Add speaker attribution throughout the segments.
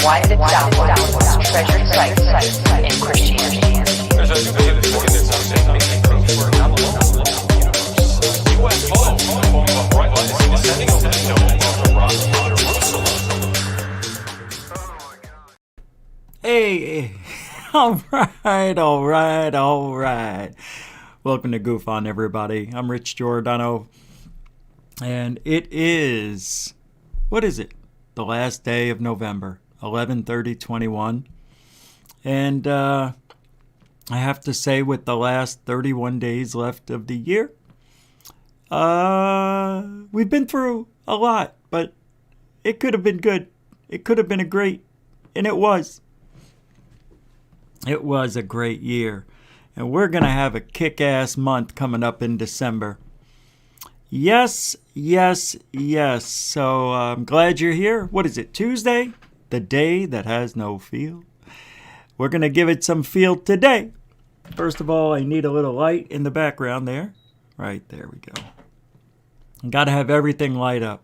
Speaker 1: Why the download treasured site in Christianity.
Speaker 2: Hey, all right. Welcome to Goof On, everybody. I'm Rich Giordano, and it is, what is it? The last day of November, 11/30/21. And I have to say, with the last 31 days left of the year, we've been through a lot, but it could have been good. It could have been and it was. It was a great year. And we're going to have a kick-ass month coming up in December. Yes. So I'm glad you're here. What is it, Tuesday? The day that has no feel. We're going to give it some feel today. First of all, I need a little light in the background there. Right, there we go. Got to have everything light up.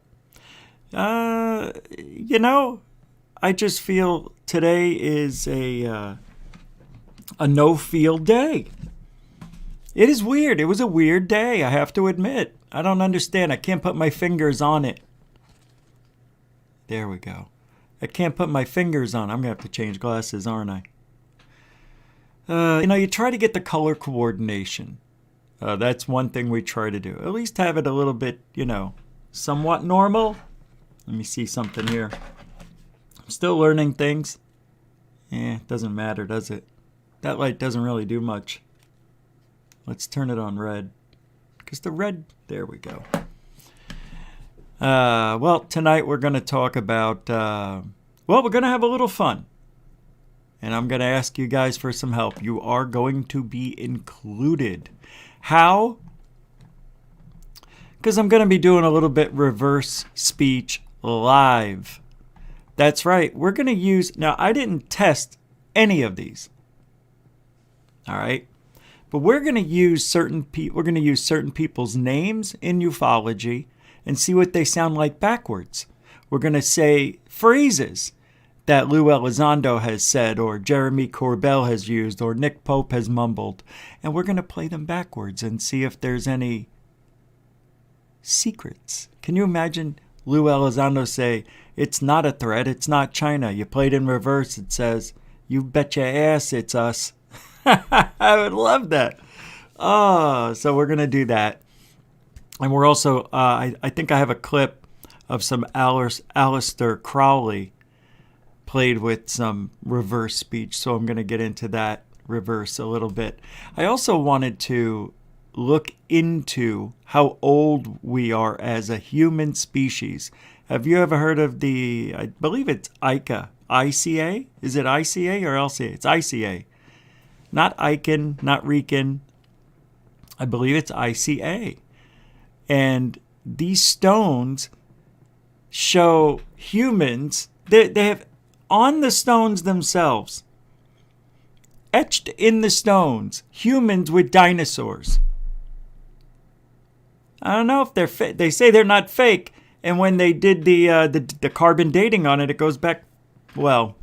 Speaker 2: I just feel today is a no-feel day. It is weird. It was a weird day, I have to admit. I don't understand. I can't put my fingers on it. There we go. I can't put my fingers on it. I'm going to have to change glasses, aren't I? You try to get the color coordination. That's one thing we try to do. At least have it a little bit, somewhat normal. Let me see something here. I'm still learning things. It doesn't matter, does it? That light doesn't really do much. Let's turn it on red. Because the red, there we go. Well, tonight we're going to talk about, we're going to have a little fun. And I'm going to ask you guys for some help. You are going to be included. How? Because I'm going to be doing a little bit reverse speech live. That's right. We're going to use, now I didn't test any of these. All right. But we're going to use certain people's names in ufology and see what they sound like backwards. We're going to say phrases that Luiz Elizondo has said, or Jeremy Corbell has used, or Nick Pope has mumbled, and we're going to play them backwards and see if there's any secrets. Can you imagine Luiz Elizondo say, "It's not a threat, it's not China." You play it in reverse, it says, "You bet your ass it's us." I would love that. So we're going to do that. And we're also, I think I have a clip of some Aleister Crowley played with some reverse speech. So I'm going to get into that reverse a little bit. I also wanted to look into how old we are as a human species. Have you ever heard of I believe it's Ica, ICA? Is it ICA or LCA? It's ICA. Not Icon, not Recon. I believe it's ICA. And these stones show humans, they have on the stones themselves, etched in the stones, humans with dinosaurs. I don't know if they're fake. They say they're not fake. And when they did the carbon dating on it, it goes back, well,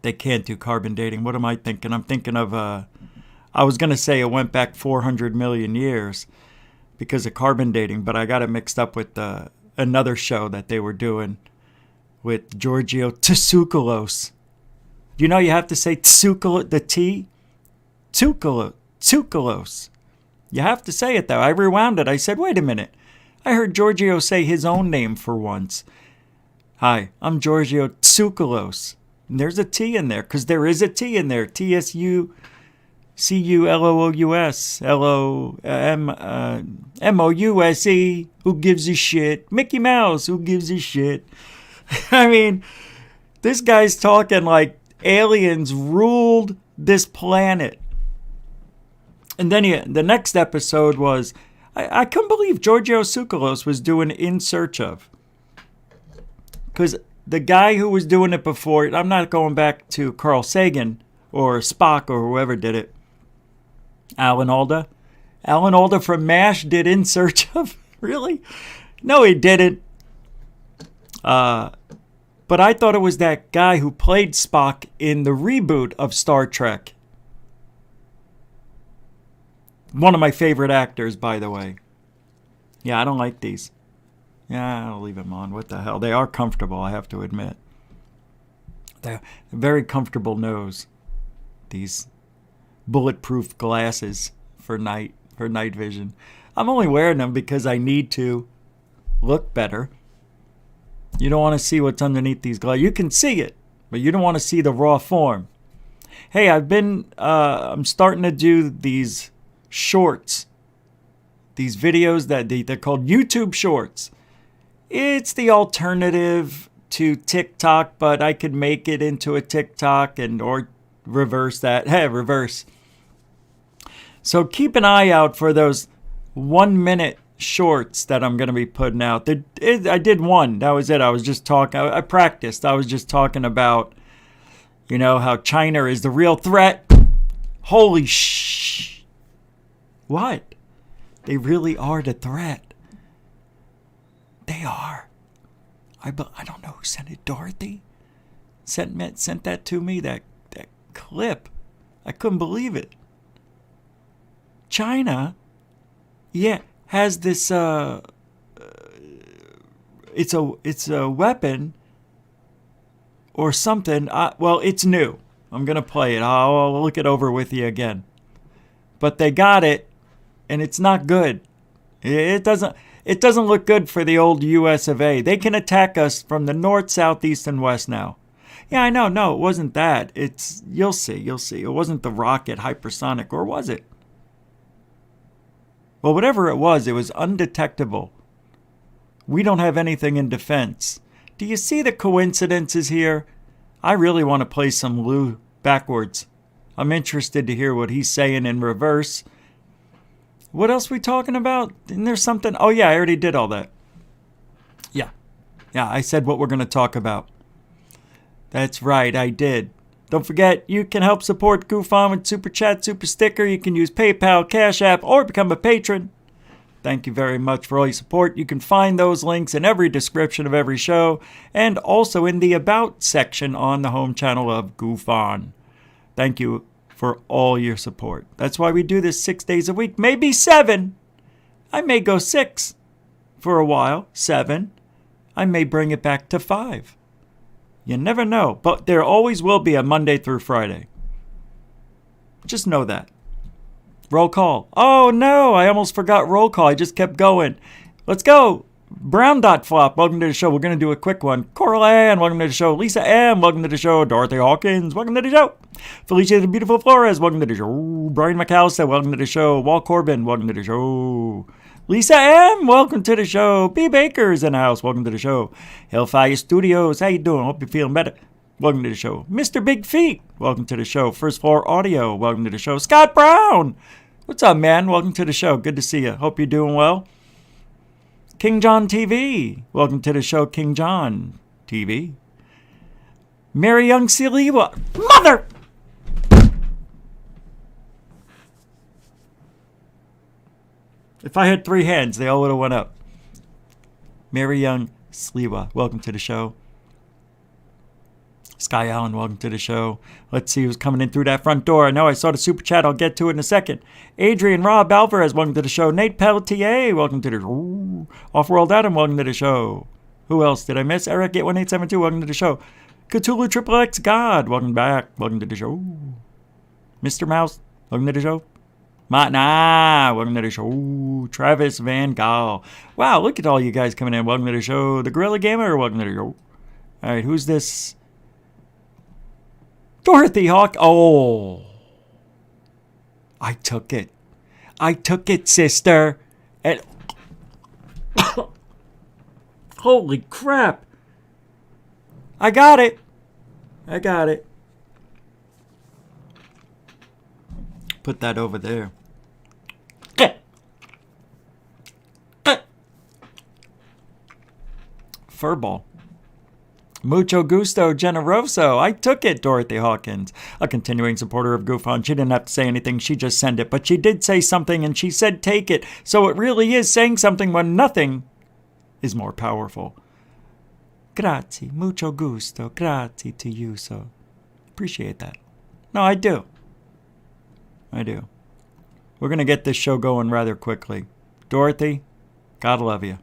Speaker 2: they can't do carbon dating. What am I thinking? I'm thinking of, I was going to say it went back 400 million years because of carbon dating, but I got it mixed up with another show that they were doing with Giorgio Tsoukalos. You know you have to say Tsoukalos, the T? Tsoukalos. You have to say it, though. I rewound it. I said, wait a minute. I heard Giorgio say his own name for once. Hi, I'm Giorgio Tsoukalos. And there's a T in there, because there is a T in there. TSUCULOOUS, MOUSE, who gives a shit? Mickey Mouse, who gives a shit? I mean, this guy's talking like aliens ruled this planet. And then the next episode was, I couldn't believe Giorgio Tsoukalos was doing In Search Of. Because the guy who was doing it before, I'm not going back to Carl Sagan or Spock or whoever did it. Alan Alda. Alan Alda from MASH did In Search Of. Really? No, he didn't. But I thought it was that guy who played Spock in the reboot of Star Trek. One of my favorite actors, by the way. Yeah, I don't like these. Yeah, I'll leave them on. What the hell? They are comfortable, I have to admit. They're very comfortable nose. These bulletproof glasses for night vision. I'm only wearing them because I need to look better. You don't want to see what's underneath these glasses. You can see it, but you don't want to see the raw form. Hey, I'm starting to do these shorts. These videos that they're called YouTube shorts. It's the alternative to TikTok, but I could make it into a TikTok or reverse that. Hey, reverse. So keep an eye out for those 1 minute shorts that I'm going to be putting out. I did one. That was it. I was just talking. I practiced. I was just talking about, how China is the real threat. Holy shh. What? They really are the threat. They are. I don't know who sent it. Dorothy sent that to me. That clip. I couldn't believe it. China, yeah, has this. It's a weapon or something. Well, it's new. I'm gonna play it. I'll look it over with you again. But they got it, and it's not good. It doesn't look good for the old U.S. of A. They can attack us from the north, south, east, and west now. Yeah, I know. No, it wasn't that. You'll see. It wasn't the rocket hypersonic, or was it? Well, whatever it was undetectable. We don't have anything in defense. Do you see the coincidences here? I really want to play some Lou backwards. I'm interested to hear what he's saying in reverse. What else we talking about? Isn't there something? Oh, yeah, I already did all that. Yeah, I said what we're going to talk about. That's right, I did. Don't forget, you can help support Goof On with Super Chat, Super Sticker. You can use PayPal, Cash App, or become a patron. Thank you very much for all your support. You can find those links in every description of every show and also in the About section on the home channel of Goof On. Thank you for all your support. That's why we do this 6 days a week, maybe 7. I may go 6 for a while, 7. I may bring it back to 5. You never know, but there always will be a Monday through Friday. Just know that. Roll call. Oh no, I almost forgot roll call. I just kept going. Let's go. Brown Dot Flop, welcome to the show. We're going to do a quick one. Coral Ann, welcome to the show. Lisa M, welcome to the show. Dorothy Hawkins, welcome to the show. Felicia the Beautiful Flores, welcome to the show. Brian McAllister, welcome to the show. Walt Corbin, welcome to the show. Lisa M, welcome to the show. B. Baker's in the house, welcome to the show. Hellfire Studios, how you doing? Hope you're feeling better. Welcome to the show. Mr. Big Feet, welcome to the show. First Floor Audio, welcome to the show. Scott Brown, what's up, man? Welcome to the show. Good to see you. Hope you're doing well. King John TV, welcome to the show, King John TV. Mary Young Siliwa, mother! If I had 3 hands, they all would have went up. Mary Young Sliwa, welcome to the show. Sky Allen, welcome to the show. Let's see who's coming in through that front door. I know I saw the super chat. I'll get to it in a second. Adrian Rob Alvarez, welcome to the show. Nate Pelletier, welcome to the show. Off-World Adam, welcome to the show. Who else did I miss? Eric 81872, welcome to the show. Cthulhu Triple X God, welcome back. Welcome to the show. Mr. Mouse, welcome to the show. Welcome to the show. Travis Van Gaal. Wow, look at all you guys coming in. Welcome to the show. The Gorilla Gamer, welcome to the show. All right, who's this? Dorothy Hawk. Oh. I took it. I took it, sister. And holy crap. I got it. I got it. Put that over there. Furball. Mucho gusto, generoso. I took it, Dorothy Hawkins. A continuing supporter of Goof On. She didn't have to say anything. She just sent it. But she did say something, and she said take it. So it really is saying something when nothing is more powerful Grazie, mucho gusto, grazie to you, so appreciate that. No, I do. I do. We're going to get this show going rather quickly. Dorothy, God love you.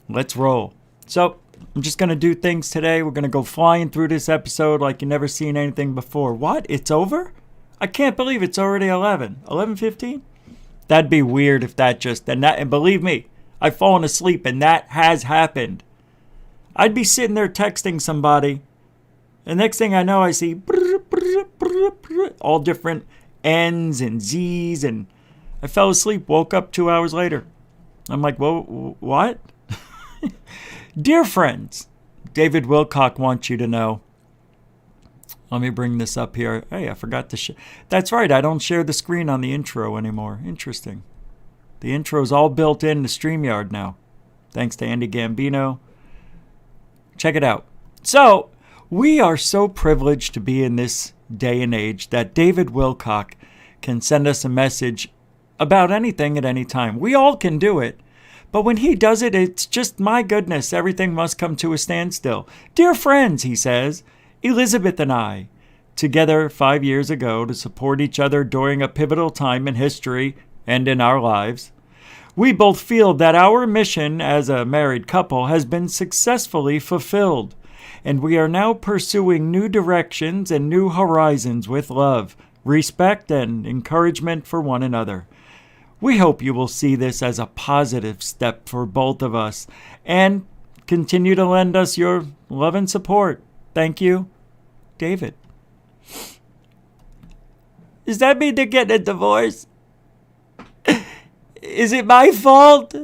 Speaker 2: Let's roll. So, I'm just going to do things today. We're going to go flying through this episode like you've never seen anything before. What? It's over? I can't believe it's already 11. 11:15? That'd be weird if that just... And believe me, I've fallen asleep and that has happened. I'd be sitting there texting somebody. And next thing I know, I see all different N's and Z's. And I fell asleep, woke up 2 hours later. I'm like, whoa, what? Dear friends, David Wilcock wants you to know. Let me bring this up here. Hey, I forgot to share. That's right, I don't share the screen on the intro anymore. Interesting. The intro's all built in to StreamYard now. Thanks to Andy Gambino. Check it out. So, we are so privileged to be in this day and age that David Wilcock can send us a message about anything at any time. We all can do it. But when he does it, it's just, my goodness, everything must come to a standstill. Dear friends, he says, Elizabeth and I, together 5 years ago to support each other during a pivotal time in history and in our lives, we both feel that our mission as a married couple has been successfully fulfilled, and we are now pursuing new directions and new horizons with love, respect, and encouragement for one another. We hope you will see this as a positive step for both of us and continue to lend us your love and support. Thank you, David. Does that mean they're getting a divorce? Is it my fault?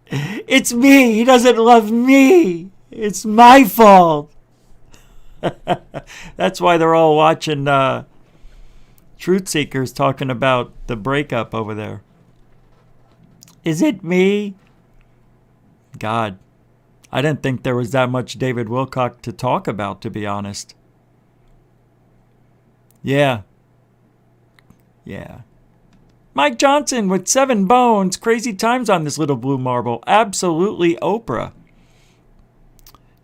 Speaker 2: It's me. He doesn't love me. It's my fault. That's why they're all watching Truth Seekers talking about the breakup over there. Is it me? God, I didn't think there was that much David Wilcock to talk about, to be honest. Yeah. Mike Johnson with 7 bones. Crazy times on this little blue marble. Absolutely Oprah.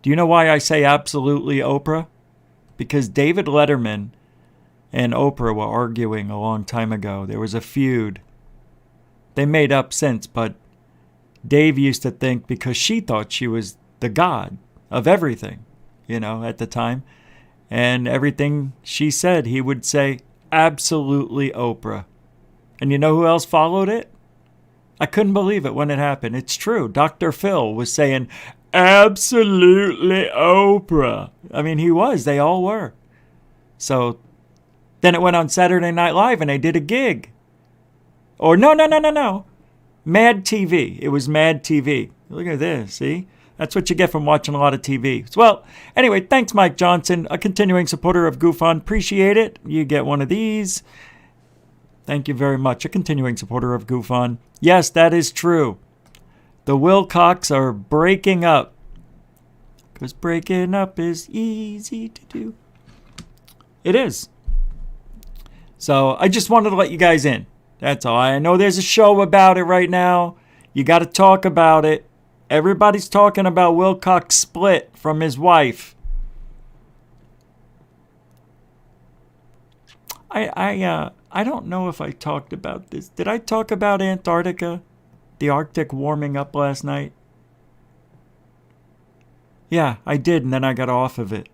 Speaker 2: Do you know why I say absolutely Oprah? Because David Letterman and Oprah were arguing a long time ago. There was a feud. They made up since, but Dave used to think because she thought she was the god of everything, at the time. And everything she said, he would say, absolutely Oprah. And you know who else followed it? I couldn't believe it when it happened. It's true. Dr. Phil was saying, absolutely Oprah. I mean, he was. They all were. So then it went on Saturday Night Live and they did a gig. Or no. Mad TV. It was Mad TV. Look at this, see? That's what you get from watching a lot of TV. Well, anyway, thanks, Mike Johnson, a continuing supporter of GoofOn. Appreciate it. You get one of these. Thank you very much. A continuing supporter of GoofOn. Yes, that is true. The Wilcocks are breaking up. Because breaking up is easy to do. It is. So I just wanted to let you guys in. That's all. I know there's a show about it right now. You got to talk about it. Everybody's talking about Wilcock's split from his wife. I don't know if I talked about this. Did I talk about Antarctica? The Arctic warming up last night? Yeah, I did, and then I got off of it.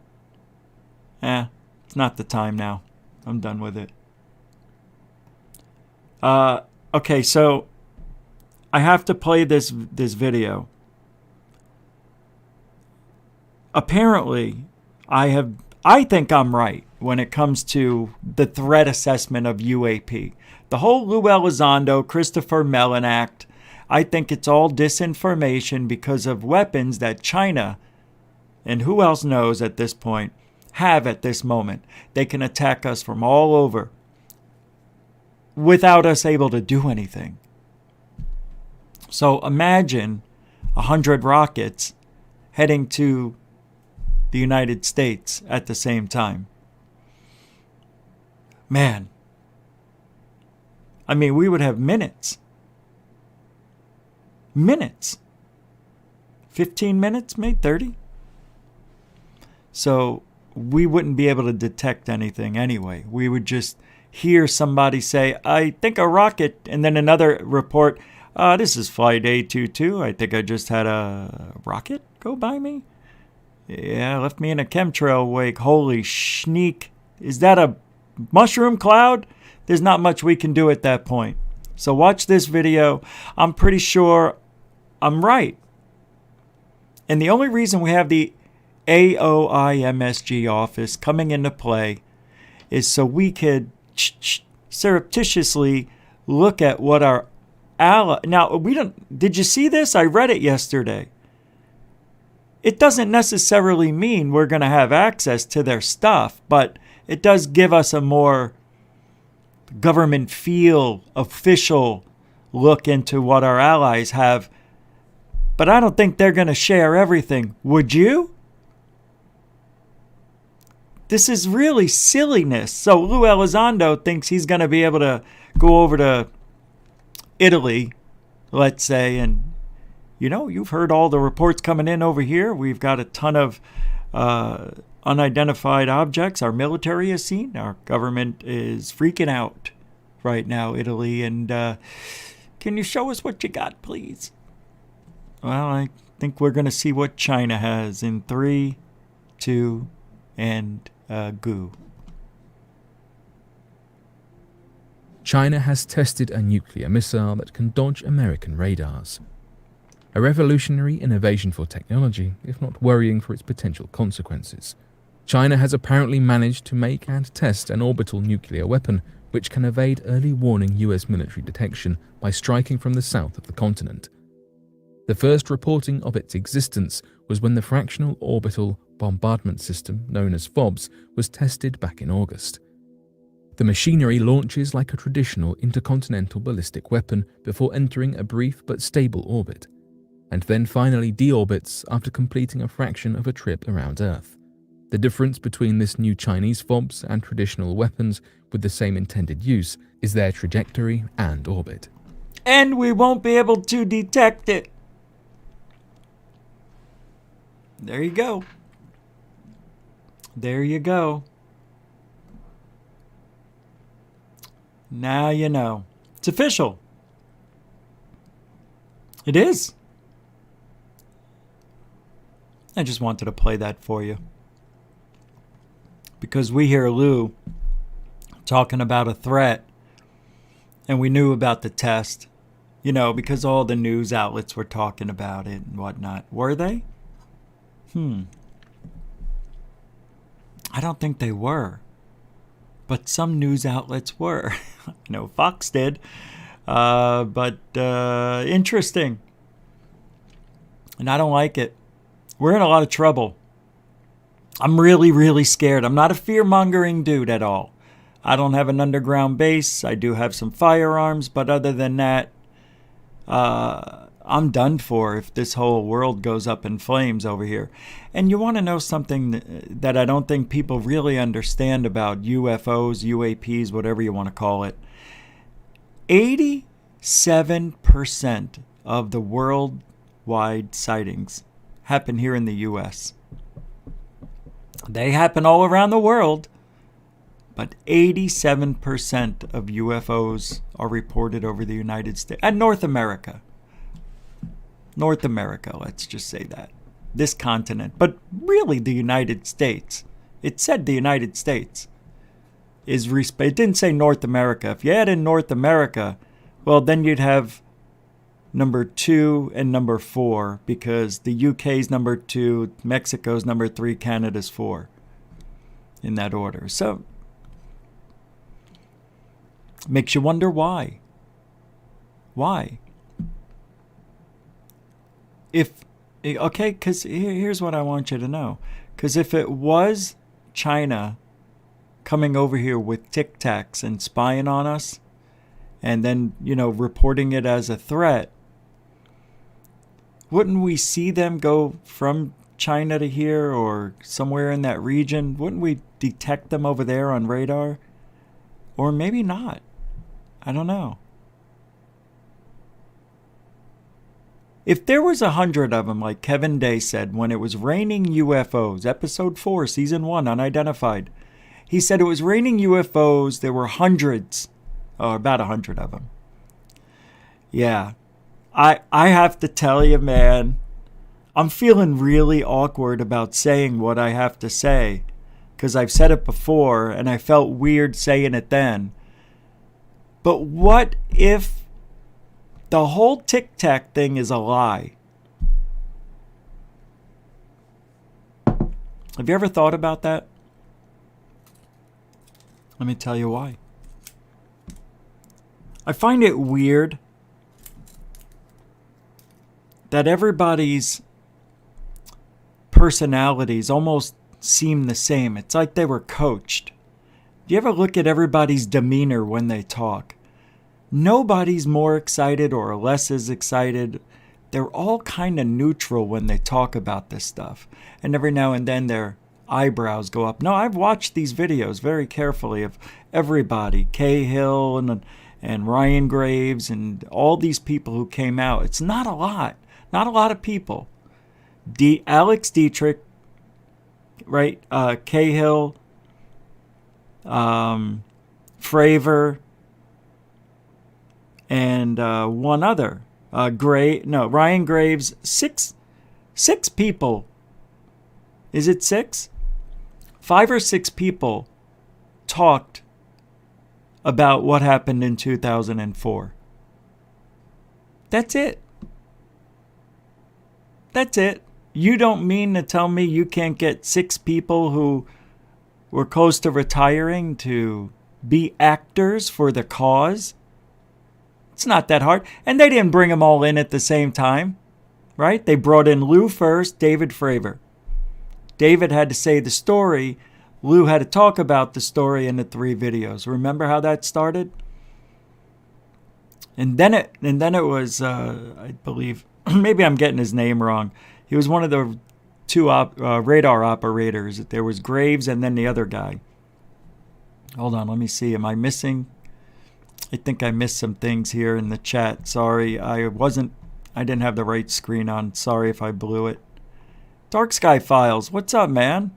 Speaker 2: It's not the time now. I'm done with it. Okay, so I have to play this video. Apparently, I think I'm right when it comes to the threat assessment of UAP. The whole Luiz Elizondo, Christopher Mellon act, I think it's all disinformation because of weapons that China, and who else knows at this point, have at this moment. They can attack us from all over without us able to do anything. So imagine 100 rockets heading to the United States at the same time. Man. I mean, we would have minutes 15 minutes, maybe 30. So we wouldn't be able to detect anything anyway. We would just hear somebody say, I think a rocket, and then another report, this is flight A22. I think I just had a rocket go by me. Yeah, left me in a chemtrail wake. Holy schneek. Is that a mushroom cloud? There's not much we can do at that point. So watch this video. I'm pretty sure I'm right. And the only reason we have the AOIMSG office coming into play is so we could surreptitiously look at what our ally. Now, we don't. Did you see this? I read it yesterday. It doesn't necessarily mean we're going to have access to their stuff, but it does give us a more government feel, official look into what our allies have. But I don't think they're going to share everything. Would you? This is really silliness. So Luiz Elizondo thinks he's going to be able to go over to Italy, let's say, and you've heard all the reports coming in over here. We've got a ton of unidentified objects our military has seen. Our government is freaking out right now, Italy. And can you show us what you got, please? Well, I think we're going to see what China has in 3, 2, and go.
Speaker 3: China has tested a nuclear missile that can dodge American radars. A revolutionary innovation for technology, if not worrying for its potential consequences. China has apparently managed to make and test an orbital nuclear weapon which can evade early warning US military detection by striking from the south of the continent. The first reporting of its existence was when the fractional orbital bombardment system, known as FOBS, was tested back in August. The machinery launches like a traditional intercontinental ballistic weapon before entering a brief but stable orbit, and then finally deorbits after completing a fraction of a trip around Earth. The difference between this new Chinese FOBS and traditional weapons with the same intended use is their trajectory and orbit.
Speaker 2: And we won't be able to detect it. There you go. There you go. Now you know. It's official. It is. I just wanted to play that for you. Because we hear Lou talking about a threat, and we knew about the test, because all the news outlets were talking about it and whatnot. Were they? I don't think they were. But some news outlets were. I know Fox did. But interesting. And I don't like it. We're in a lot of trouble. I'm really, really scared. I'm not a fear-mongering dude at all. I don't have an underground base. I do have some firearms. But other than that, I'm done for if this whole world goes up in flames over here. And you want to know something that I don't think people really understand about UFOs, UAPs, whatever you want to call it. 87% of the worldwide sightings happen here in the U.S. They happen all around the world, but 87% of UFOs are reported over the United States and North America. North America, let's just say that. This continent, but really the United States. It said the United States. It didn't say North America. If you add in North America, well, then you'd have number 2 and number 4, because the UK's number 2, Mexico's number 3, Canada's 4, in that order. So, makes you wonder why. Why? Because here's what I want you to know. Because if it was China coming over here with Tic Tacs and spying on us, and then, reporting it as a threat, wouldn't we see them go from China to here or somewhere in that region? Wouldn't we detect them over there on radar? Or maybe not. I don't know. If there was 100 of them, like Kevin Day said, when it was raining UFOs, episode 4, season 1, Unidentified, he said it was raining UFOs, there were hundreds, or about 100 of them. Yeah, I have to tell you, man, I'm feeling really awkward about saying what I have to say, because I've said it before, and I felt weird saying it then. But what if the whole Tic Tac thing is a lie? Have you ever thought about that? Let me tell you why. I find it weird that everybody's personalities almost seem the same. It's like they were coached. Do you ever look at everybody's demeanor when they talk? Nobody's more excited or less as excited. They're all kind of neutral when they talk about this stuff. And every now and then their eyebrows go up. No, I've watched these videos very carefully of everybody. Cahill and Ryan Graves and all these people who came out. It's not a lot. Not a lot of people. Alex Dietrich, right? Cahill, Fravor, and one other. Ryan Graves. Six people. Is it 6? 5 or 6 people talked about what happened in 2004. That's it. That's it. You don't mean to tell me you can't get 6 people who were close to retiring to be actors for the cause? It's not that hard. And they didn't bring them all in at the same time, right? They brought in Lou first, David Fravor. David had to say the story. Lou had to talk about the story in the 3 videos. Remember how that started? And then it was, I believe, maybe I'm getting his name wrong. He was one of the 2 radar operators. There was Graves and then the other guy. Hold on, let me see. Am I missing? I think I missed some things here in the chat. Sorry, I didn't have the right screen on. Sorry if I blew it. Dark Sky Files, what's up, man?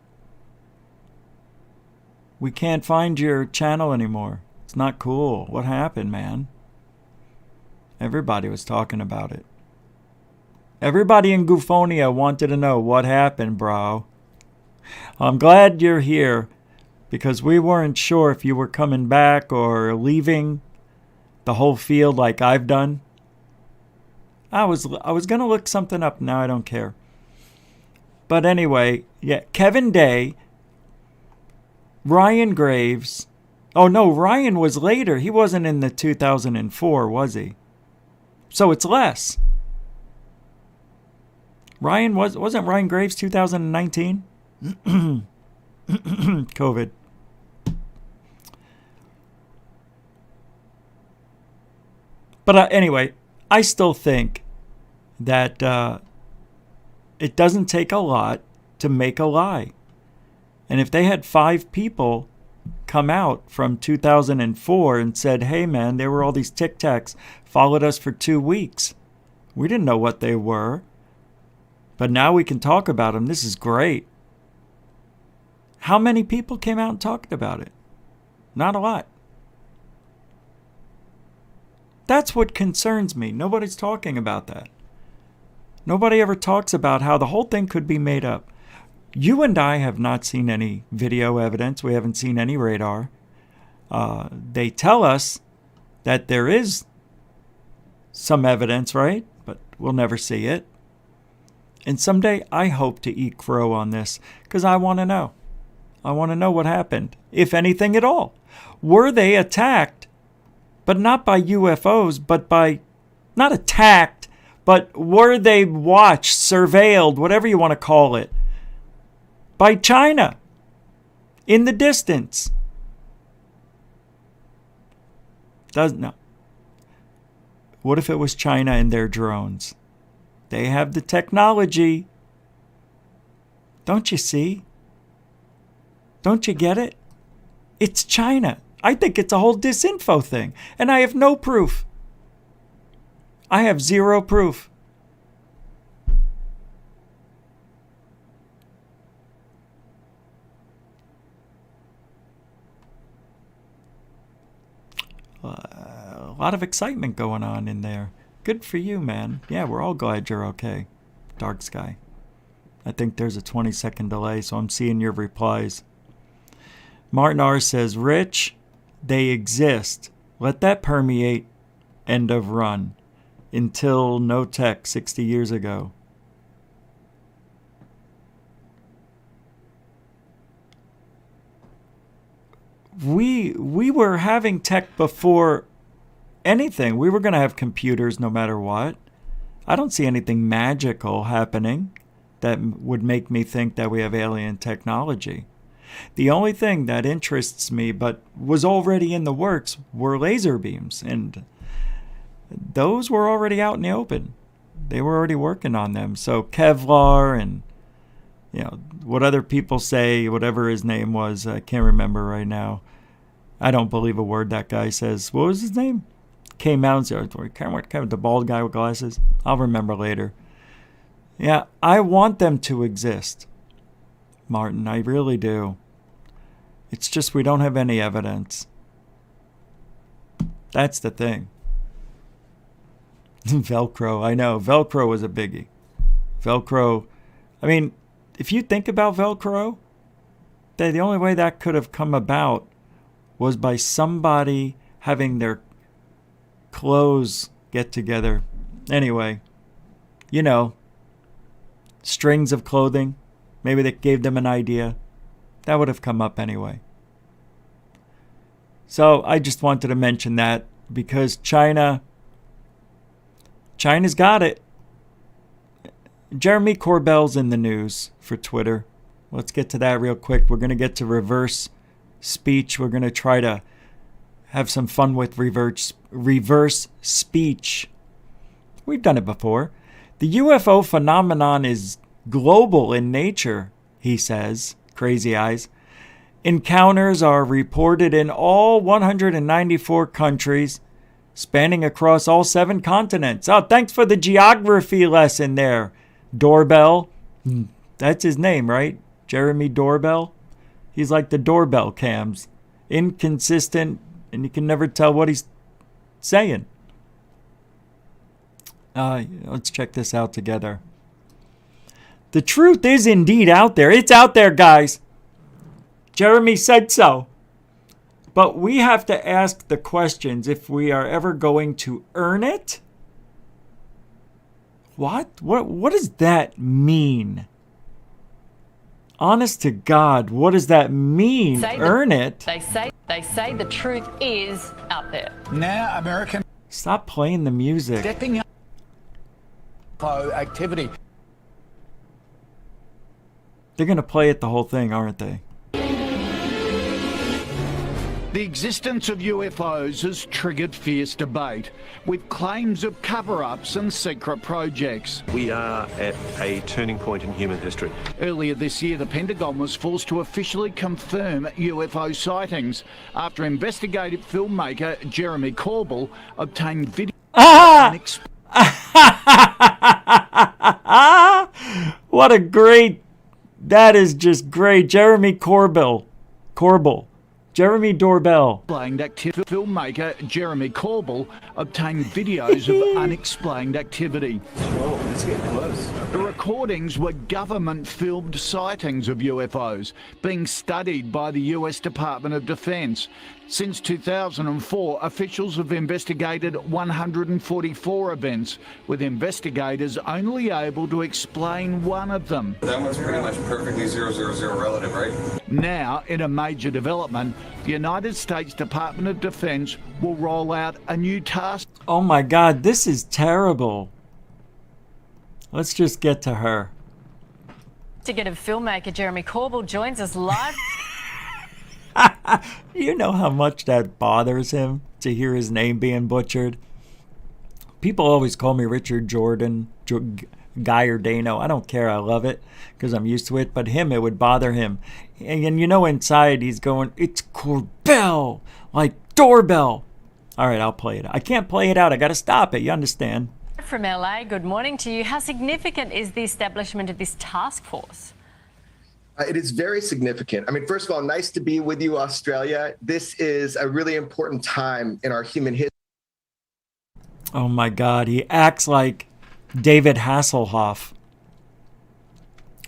Speaker 2: We can't find your channel anymore. It's not cool. What happened, man? Everybody was talking about it. Everybody in Goofonia wanted to know what happened, bro. I'm glad you're here because we weren't sure if you were coming back or leaving the whole field like I've done. I was going to look something up. Now I don't care. But anyway, yeah, Kevin Day, Ryan Graves. Oh, no, Ryan was later. He wasn't in the 2004, was he? So it's less. Wasn't Ryan Graves 2019? COVID. But anyway, I still think that it doesn't take a lot to make a lie. And if they had 5 people come out from 2004 and said, hey, man, there were all these Tic Tacs, followed us for 2 weeks. We didn't know what they were. But now we can talk about them. This is great. How many people came out and talked about it? Not a lot. That's what concerns me. Nobody's talking about that. Nobody ever talks about how the whole thing could be made up. You and I have not seen any video evidence. We haven't seen any radar. They tell us that there is some evidence, right? But we'll never see it. And someday I hope to eat crow on this because I want to know. I want to know what happened, if anything at all. Were they attacked, but not by UFOs, but by, not attacked, but were they watched, surveilled, whatever you want to call it, by China in the distance? No. What if it was China and their drones? They have the technology. Don't you see? Don't you get it? It's China. I think it's a whole disinfo thing. And I have no proof. I have 0 proof. lot of excitement going on in there. Good for you, man. Yeah, we're all glad you're okay. Dark Sky. I think there's a 20-second delay, so I'm seeing your replies. Martin R. says, Rich, they exist. Let that permeate. End of run. Until no tech 60 years ago. We were having tech before anything. We were going to have computers no matter what. I don't see anything magical happening that would make me think that we have alien technology. The only thing that interests me, but was already in the works, were laser beams. And those were already out in the open. They were already working on them. So Kevlar and, you know, what other people say, whatever his name was, I can't remember right now. I don't believe a word that guy says. What was his name? Came out and said, the bald guy with glasses. I'll remember later. Yeah, I want them to exist, Martin. I really do. It's just we don't have any evidence. That's the thing. Velcro, I know. Velcro was a biggie. Velcro, I mean, if you think about Velcro, the only way that could have come about was by somebody having their clothes get together. Anyway, you know, strings of clothing. Maybe that gave them an idea. That would have come up anyway. So I just wanted to mention that because China's got it. Jeremy Corbell's in the news for Twitter. Let's get to that real quick. We're going to get to reverse speech. We're going to try to have some fun with reverse speech. We've done it before. The UFO phenomenon is global in nature, he says. Crazy Eyes. Encounters are reported in all 194 countries, spanning across all 7 continents. Oh, thanks for the geography lesson there, Doorbell. That's his name, right? Jeremy Doorbell? He's like the doorbell cams. Inconsistent, and you can never tell what he's saying. Let's check this out together. The truth is indeed out there. It's out there, guys. Jeremy said so. But we have to ask the questions if we are ever going to earn it. What? What does that mean? Honest to God, what does that mean? Earn it?
Speaker 1: They say the truth is out there.
Speaker 4: Now American
Speaker 2: Stop playing the music.
Speaker 4: stepping up activity.
Speaker 2: They're going to play it the whole thing, aren't they?
Speaker 4: The existence of UFOs has triggered fierce debate, with claims of cover-ups and secret projects.
Speaker 5: We are at a turning point in human history.
Speaker 4: Earlier this year, the Pentagon was forced to officially confirm UFO sightings after investigative filmmaker Jeremy Corbell obtained video.
Speaker 2: What a great... That is just great. Jeremy Corbell. Jeremy Doorbell.
Speaker 4: Filmmaker Jeremy Corbell obtained videos of unexplained activity.
Speaker 5: Oh, it's getting close.
Speaker 4: The recordings were government-filmed sightings of UFOs being studied by the US Department of Defense. Since 2004, officials have investigated 144 events, with investigators only able to explain one of them.
Speaker 6: That one's pretty much perfectly 000 relative, right?
Speaker 4: Now, in a major development, the United States Department of Defense will roll out a new task.
Speaker 2: Oh my God, this is terrible. Let's just get to her.
Speaker 1: Investigative filmmaker Jeremy Corbell joins us live.
Speaker 2: You know how much that bothers him to hear his name being butchered? People always call me Richard Jordan, Guy or Dano. I don't care. I love it because I'm used to it. But him, it would bother him. And you know inside he's going, it's Corbell, like doorbell. All right, I'll play it. I can't play it out. I got to stop it. You understand?
Speaker 1: From LA, good morning to you. How significant is the establishment of this task force?
Speaker 7: It is very significant. I mean, first of all, nice to be with you, Australia. This is a really important time in our human history.
Speaker 2: Oh my God, he acts like David Hasselhoff,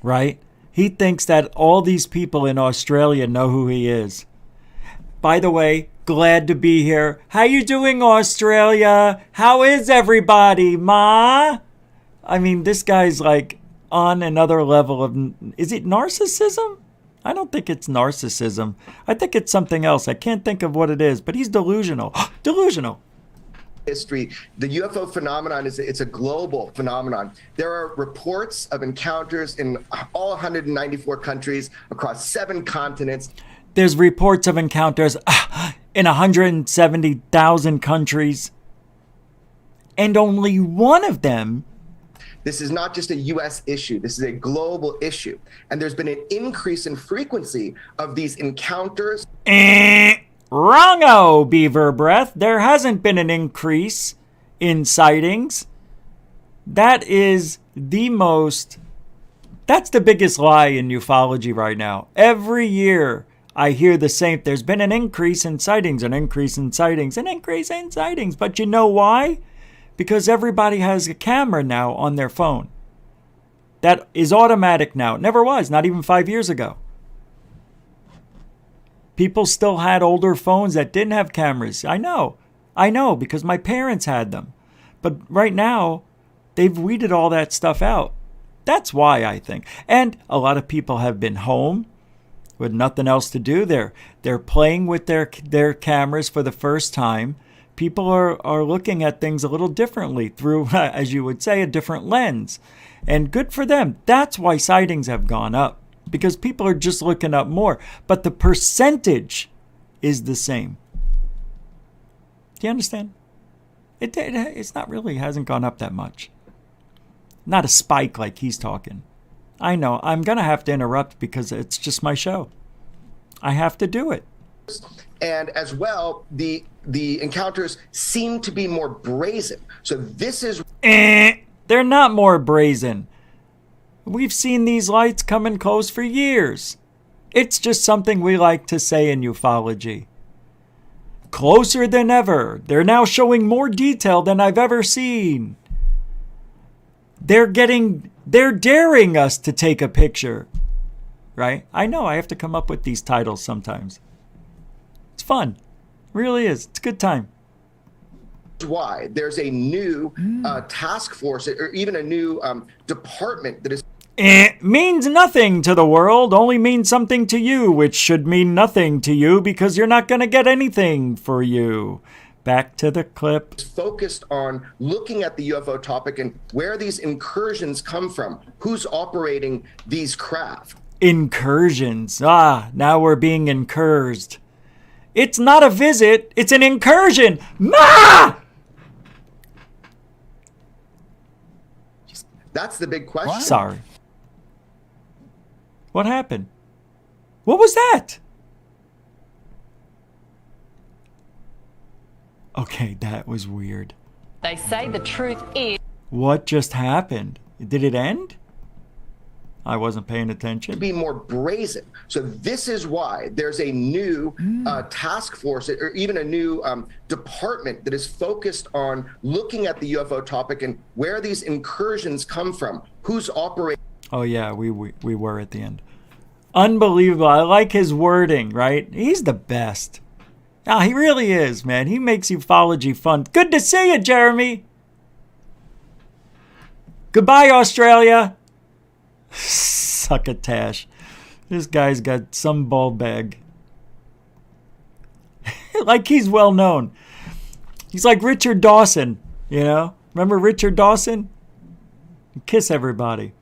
Speaker 2: right? He thinks that all these people in Australia know who he is. By the way, glad to be here. How you doing, Australia? How is everybody, Ma? I mean, this guy's like on another level of... Is it narcissism? I don't think it's narcissism. I think it's something else. I can't think of what it is, but he's delusional. Delusional.
Speaker 7: History, the UFO phenomenon it's a global phenomenon. There are reports of encounters in all 194 countries across 7 continents.
Speaker 2: There's reports of encounters in 170,000 countries, and only one of them.
Speaker 7: This is not just a U.S. issue. This is a global issue, and there's been an increase in frequency of these encounters.
Speaker 2: Wrongo, Beaver Breath. There hasn't been an increase in sightings. That is the most... That's the biggest lie in ufology right now. Every year I hear the same. There's been an increase in sightings, an increase in sightings, an increase in sightings. But you know why? Because everybody has a camera now on their phone. That is automatic now. It never was, not even 5 years ago. People still had older phones that didn't have cameras. I know, because my parents had them. But right now, they've weeded all that stuff out. That's why, I think. And a lot of people have been home with nothing else to do. They're playing with their cameras for the first time. People are looking at things a little differently through, as you would say, a different lens. And good for them. That's why sightings have gone up. Because people are just looking up more. But the percentage is the same. Do you understand? It's not really, hasn't gone up that much. Not a spike like he's talking. I know, I'm going to have to interrupt because it's just my show. I have to do it.
Speaker 7: And as well, the encounters seem to be more brazen. So this is...
Speaker 2: They're not more brazen. We've seen these lights coming close for years. It's just something we like to say in ufology. Closer than ever. They're now showing more detail than I've ever seen. They're daring us to take a picture. Right? I know I have to come up with these titles sometimes. It's fun. It really is. It's a good time.
Speaker 7: Why there's a new task force or even a new department that is...
Speaker 2: It means nothing to the world, only means something to you, which should mean nothing to you because you're not going to get anything for you. Back to the clip.
Speaker 7: Focused on looking at the UFO topic and where these incursions come from. Who's operating these craft?
Speaker 2: Incursions. Now we're being incursed. It's not a visit, it's an incursion. Ma!
Speaker 7: That's the big question.
Speaker 2: What? Sorry. What happened? What was that? Okay, that was weird.
Speaker 1: They say the truth is...
Speaker 2: What just happened? Did it end? I wasn't paying attention.
Speaker 7: To be more brazen. So this is why there's a new task force or even a new department that is focused on looking at the UFO topic and where these incursions come from. Who's operating?
Speaker 2: Oh yeah, we were at the end. Unbelievable. I like his wording, right? He's the best. He really is, man. He makes ufology fun. Good to see you, Jeremy. Goodbye, Australia. Succotash. This guy's got some ball bag. Like he's well known. He's like Richard Dawson, you know? Remember Richard Dawson? Kiss everybody.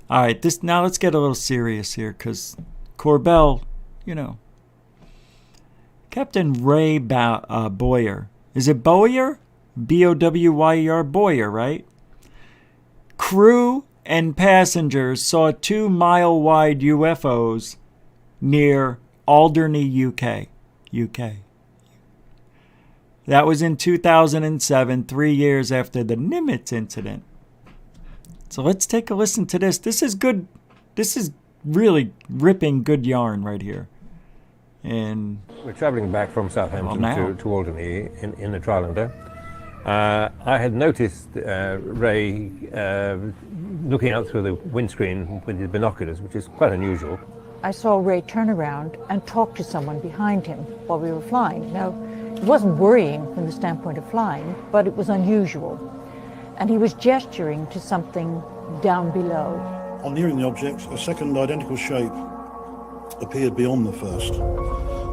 Speaker 2: All right, now let's get a little serious here because Corbell, you know. Captain Ray Boyer. Is it Boyer? B-O-W-Y-E-R, Boyer, right? Crew and passengers saw 2-mile-wide UFOs near Alderney, UK. That was in 2007, 3 years after the Nimitz incident. So let's take a listen to this. This is good. This is really ripping good yarn right here. And
Speaker 8: we're travelling back from Southampton to Alderney in the Trylender.
Speaker 5: I had noticed Ray looking out through the windscreen with his binoculars, which is quite unusual.
Speaker 8: I saw Ray turn around and talk to someone behind him while we were flying. Now, it wasn't worrying from the standpoint of flying, but it was unusual. And he was gesturing to something down below.
Speaker 9: On nearing the object, a second identical shape appeared beyond the first.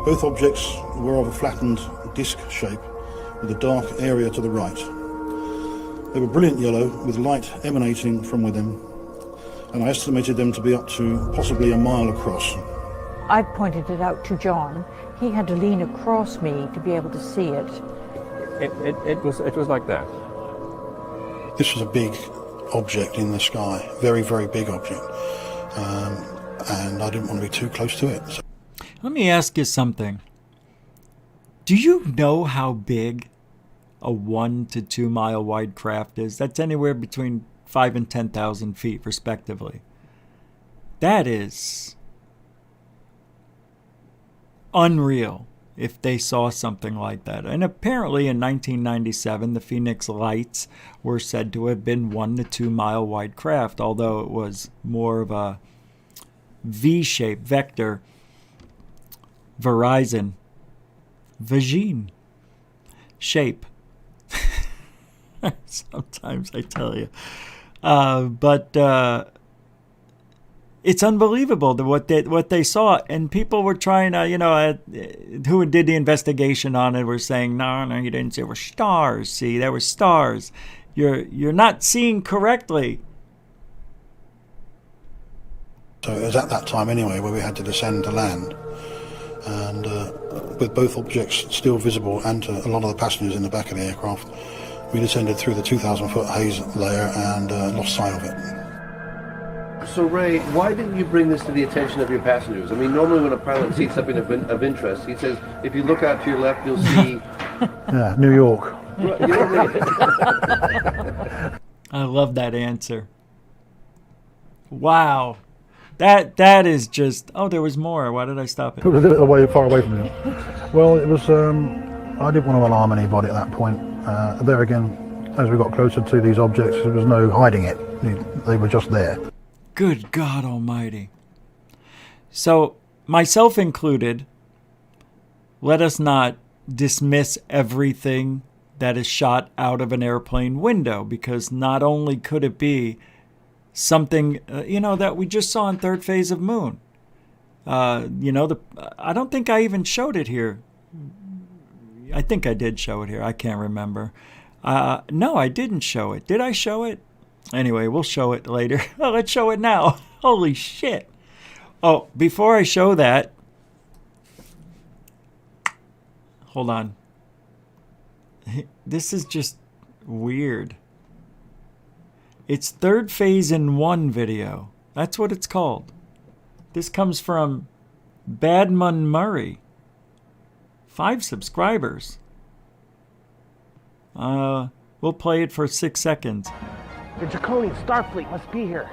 Speaker 9: Both objects were of a flattened disc shape with a dark area to the right. They were brilliant yellow with light emanating from within, and I estimated them to be up to possibly a mile across.
Speaker 8: I pointed it out to John. He had to lean across me to be able to see it.
Speaker 5: It was like that.
Speaker 9: This was a big object in the sky, very, very big object, and I didn't want to be too close to it. So.
Speaker 2: Let me ask you something. Do you know how big a 1 to 2 mile wide craft is? That's anywhere between 5 and 10,000 feet, respectively. That is unreal if they saw something like that. And apparently in 1997, the Phoenix Lights were said to have been 1 to 2 mile wide craft, although it was more of a V-shaped vector Verizon vagine shape. Sometimes I tell you. But it's unbelievable what they saw, and people were trying to, who did the investigation on it were saying, no, you didn't see. It were stars. See, there were stars. You're not seeing correctly.
Speaker 9: So it was at that time anyway where we had to descend to land, and with both objects still visible and to a lot of the passengers in the back of the aircraft, we descended through the 2,000-foot haze layer and lost sight of it.
Speaker 10: So Ray, why didn't you bring this to the attention of your passengers? I mean, normally when a pilot sees something of interest, he says, if you look out to your left, you'll see...
Speaker 9: Yeah, New York.
Speaker 10: You know what I mean?
Speaker 2: I love that answer. Wow. That is just... Oh, there was more. Why did I stop it?
Speaker 9: It was a bit far away from you. Well, it was... I didn't want to alarm anybody at that point. There again, as we got closer to these objects, there was no hiding it. They were just there.
Speaker 2: Good God Almighty. So, myself included, let us not dismiss everything that is shot out of an airplane window, because not only could it be something, that we just saw in Third Phase of Moon. I don't think I even showed it here. I think I did show it here. I can't remember. No, I didn't show it. Did I show it? Anyway, we'll show it later. Oh, let's show it now. Holy shit. Oh, before I show that, hold on. This is just weird. It's Third Phase in 1 video. That's what it's called. This comes from Badman Murray. 5 subscribers. We'll play it for 6 seconds.
Speaker 11: The Draconian Starfleet must be here.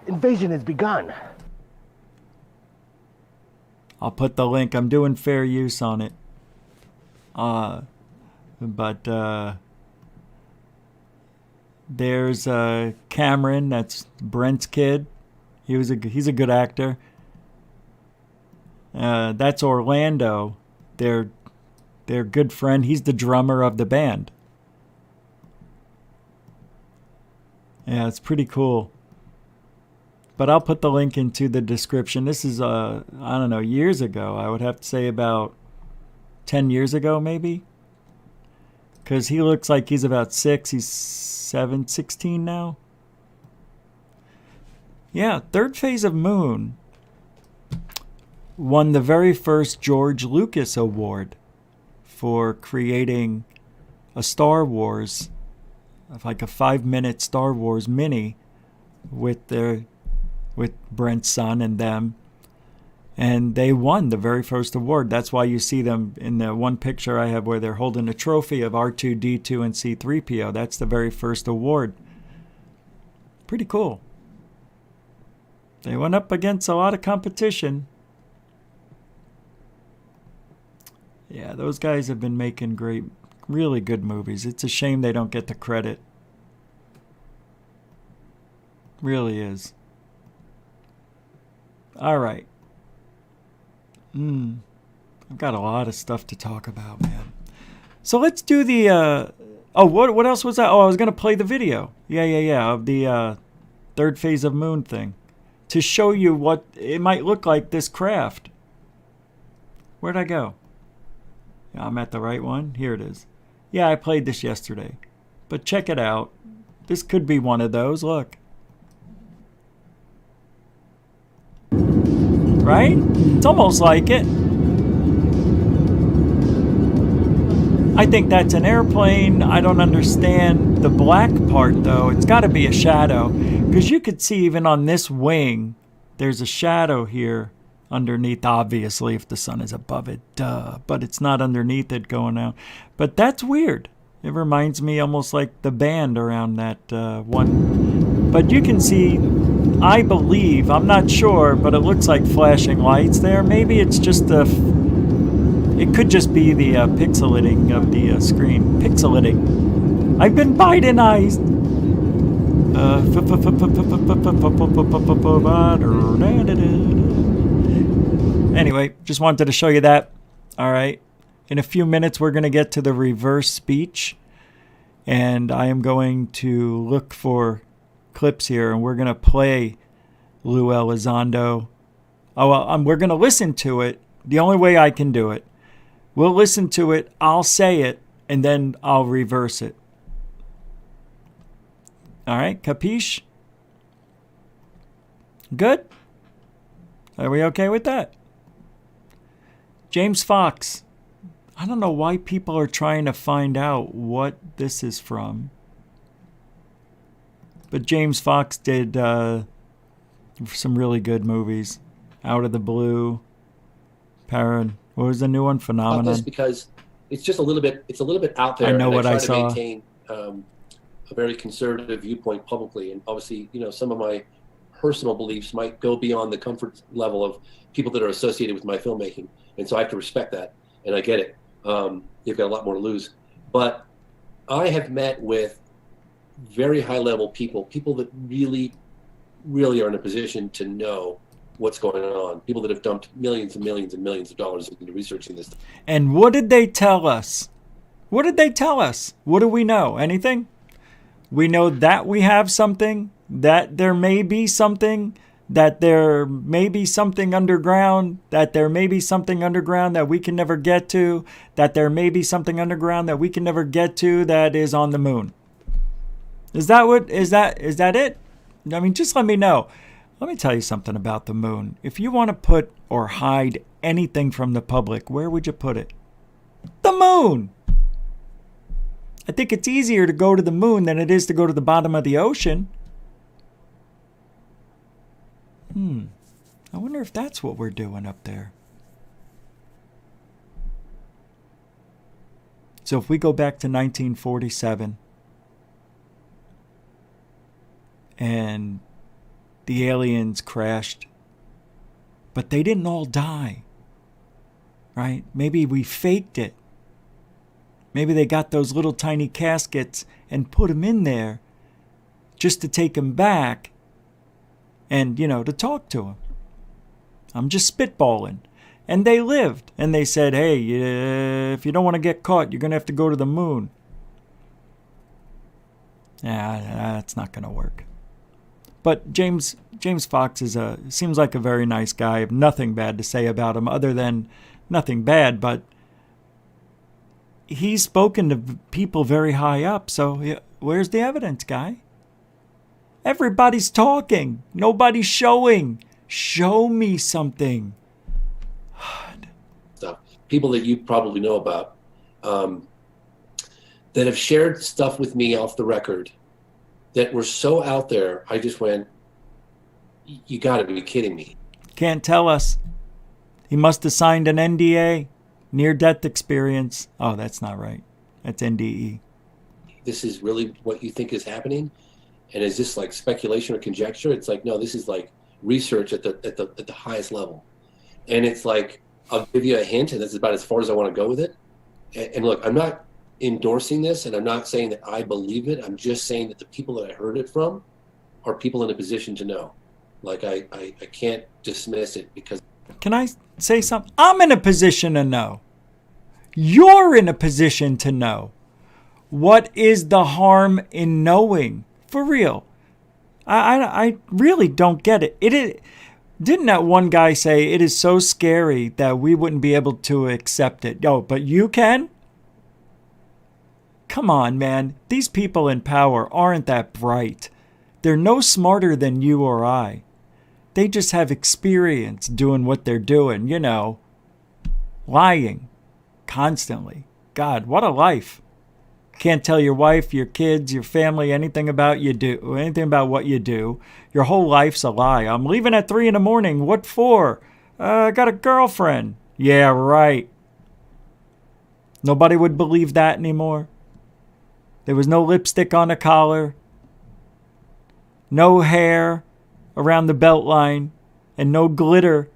Speaker 11: Invasion has begun.
Speaker 2: I'll put the link. I'm doing fair use on it. There's Cameron. That's Brent's kid. He's a good actor. That's Orlando. Their good friend. He's the drummer of the band. Yeah, it's pretty cool. But I'll put the link into the description. This is, I don't know, years ago. I would have to say about 10 years ago, maybe. Because he looks like he's about 6. He's 16 now. Yeah, Third Phase of Moon won the very first George Lucas Award for creating a Star Wars, like a 5-minute Star Wars mini with Brent's son and them. And they won the very first award. That's why you see them in the one picture I have where they're holding a trophy of R2-D2 and C-3PO. That's the very first award. Pretty cool. They went up against a lot of competition. Yeah, those guys have been making great Really good movies. It's a shame they don't get the credit. Really is. All right. I've got a lot of stuff to talk about, man. So let's do the... what else was that? Oh, I was going to play the video. Yeah, of the third phase of moon thing. To show you what it might look like, this craft. Where'd I go? Yeah, I'm at the right one. Here it is. Yeah, I played this yesterday. But check it out. This could be one of those. Look. Right? It's almost like it. I think that's an airplane. I don't understand the black part, though. It's got to be a shadow. Because you could see even on this wing, there's a shadow here underneath, obviously, if the sun is above it. Duh. But it's not underneath it going out. But that's weird. It reminds me almost like the band around that one. But you can see, I believe, I'm not sure, but it looks like flashing lights there. Maybe it's just it could just be the pixelating of the screen. Pixelating. I've been Bidenized. Anyway, just wanted to show you that. All right. In a few minutes, we're going to get to the reverse speech. And I am going to look for clips here, and we're going to play Luiz Elizondo. Oh, well, we're going to listen to it. The only way I can do it. We'll listen to it, I'll say it, and then I'll reverse it. All right, capiche? Good? Are we okay with that? James Fox. I don't know why people are trying to find out what this is from. But James Fox did some really good movies. Out of the Blue, what was the new one? Phenomenon.
Speaker 12: This because it's just a little bit out there.
Speaker 2: I know what I saw.
Speaker 12: I try to maintain a very conservative viewpoint publicly, and obviously, some of my personal beliefs might go beyond the comfort level of people that are associated with my filmmaking, and so I have to respect that, and I get it. You've got a lot more to lose, but I have met with very high-level people that really, really are in a position to know what's going on. People that have dumped millions and millions and millions of dollars into researching this.
Speaker 2: And what did they tell us? What did they tell us? What do we know? Anything? We know that we have something, that there may be something, that there may be something underground, that there may be something underground that we can never get to, that there may be something underground that we can never get to that is on the moon. Is that it? I mean, just let me know. Let me tell you something about the moon. If you want to put or hide anything from the public, where would you put it? The moon! I think it's easier to go to the moon than it is to go to the bottom of the ocean. I wonder if that's what we're doing up there. So if we go back to 1947 and the aliens crashed, but they didn't all die, right? Maybe we faked it. Maybe they got those little tiny caskets and put them in there just to take them back and, to talk to them. I'm just spitballing. And they lived. And they said, hey, if you don't want to get caught, you're going to have to go to the moon. That's not going to work. But James Fox seems like a very nice guy. I have nothing bad to say about him other than nothing bad, but he's spoken to people very high up, so where's the evidence, guy? Everybody's talking. Nobody's showing. Show me something.
Speaker 12: Stuff. People that you probably know about that have shared stuff with me off the record that were so out there, I just went, you got to be kidding me.
Speaker 2: Can't tell us. He must have signed an NDA, near-death experience. Oh, that's not right. That's NDE.
Speaker 12: This is really what you think is happening? And is this like speculation or conjecture? It's like, no, this is like research at the highest level. And it's like, I'll give you a hint, and that's about as far as I want to go with it. And look, I'm not endorsing this, and I'm not saying that I believe it. I'm just saying that the people that I heard it from are people in a position to know. Like I can't dismiss it because.
Speaker 2: Can I say something? I'm in a position to know. You're in a position to know. What is the harm in knowing? For real. I really don't get it. Didn't that one guy say it is so scary that we wouldn't be able to accept it? Oh, but you can? Come on, man. These people in power aren't that bright. They're no smarter than you or I. They just have experience doing what they're doing, you know. Lying. Constantly. God, what a life. Can't tell your wife, your kids, your family anything about what you do. Your whole life's a lie. I'm leaving at 3 a.m. What for? I got a girlfriend. Yeah, right. Nobody would believe that anymore. There was no lipstick on the collar. No hair around the belt line. And no glitter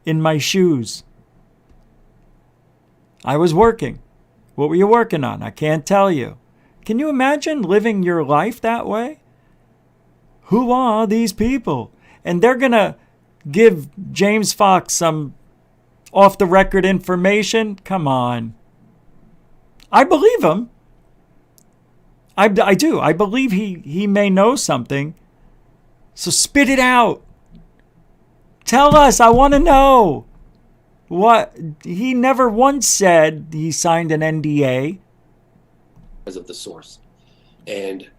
Speaker 2: in my shoes. I was working. What were you working on? I can't tell you. Can you imagine living your life that way? Who are these people? And they're going to give James Fox some off-the-record information? Come on. I believe him. I do. I believe he may know something. So spit it out. Tell us. I want to know. What? He never once said he signed an NDA.
Speaker 12: Because of the source. And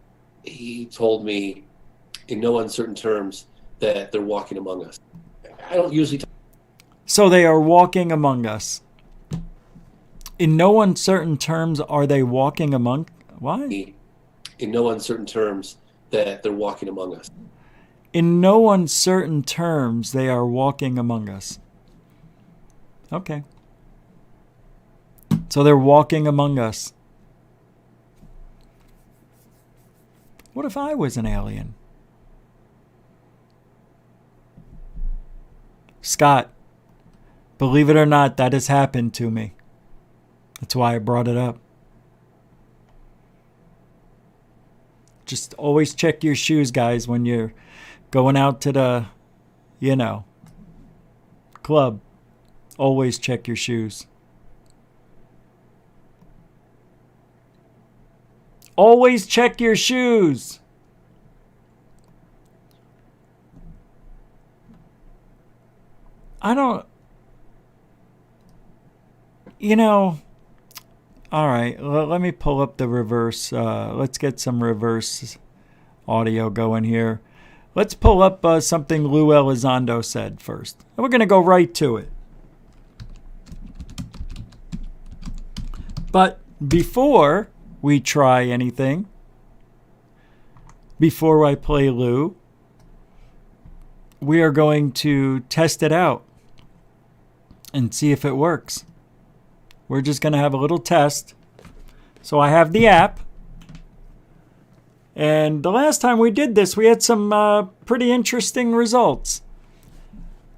Speaker 12: he told me in no uncertain terms that they're walking among us. I don't usually
Speaker 2: So they are walking among us. In no uncertain terms are they walking among... What?
Speaker 12: In no uncertain terms that they're walking among us.
Speaker 2: In no uncertain terms they are walking among us. Okay. So they're walking among us. What if I was an alien? Scott, believe it or not, that has happened to me. That's why I brought it up. Just always check your shoes, guys, when you're going out to the, club. Always check your shoes. Always check your shoes. I don't... All right, let me pull up the reverse. Let's get some reverse audio going here. Let's pull up something Luiz Elizondo said first. And we're going to go right to it. But before we try anything, before I play Lou, we are going to test it out and see if it works. We're just going to have a little test. So I have the app. And the last time we did this, we had some pretty interesting results.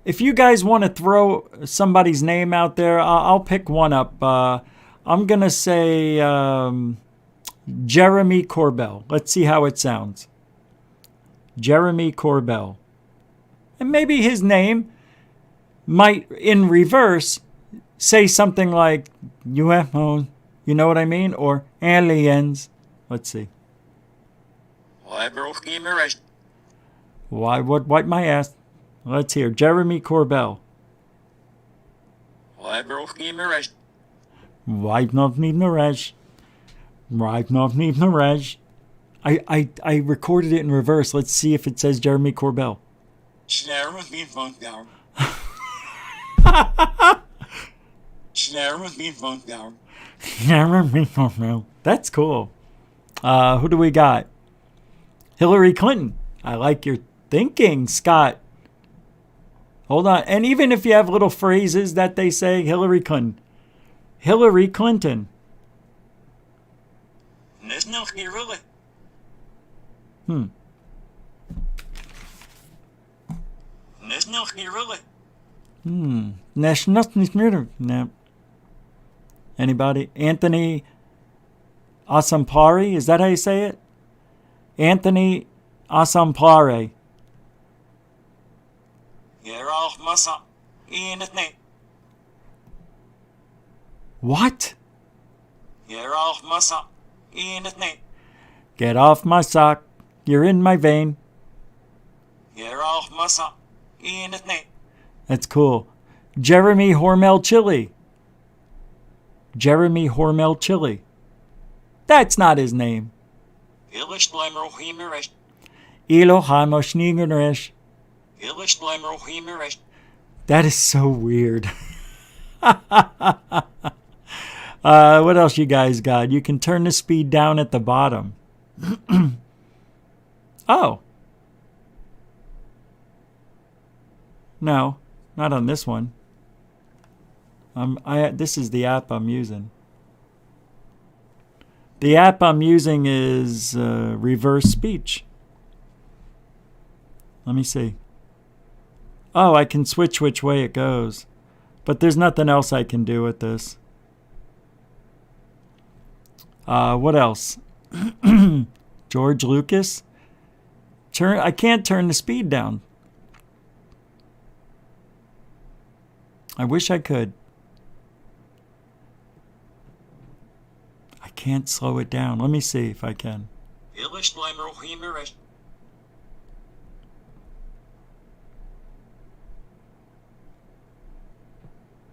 Speaker 2: If you guys want to throw somebody's name out there, I'll pick one up. I'm going to say Jeremy Corbell. Let's see how it sounds. Jeremy Corbell. And maybe his name might, in reverse, say something like UFOs, you know what I mean? Or aliens. Let's see. Why, what, wipe my ass. Let's hear. Jeremy Corbell. Wipe not need mirage. Wipe not need mirage. I recorded it in reverse. Let's see if it says Jeremy Corbell. That's cool. Who do we got? Hillary Clinton. I like your thinking, Scott. Hold on. And even if you have little phrases that they say, Hillary Clinton. Hillary Clinton. No. Anybody? Anthony Asamplari, is that how you say it? Anthony Asamplare. What? Get off my sock. You're in my vein. That's cool. Jeremy Hormel Chili. Jeremy Hormel Chili. That's not his name. That is so weird. What else you guys got? You can turn the speed down at the bottom. Oh. No, not on this one. This is the app I'm using. The app I'm using is reverse speech. Let me see. Oh, I can switch which way it goes. But there's nothing else I can do with this. What else? George Lucas? I can't turn the speed down. I wish I could. I can't slow it down. Let me see if I can.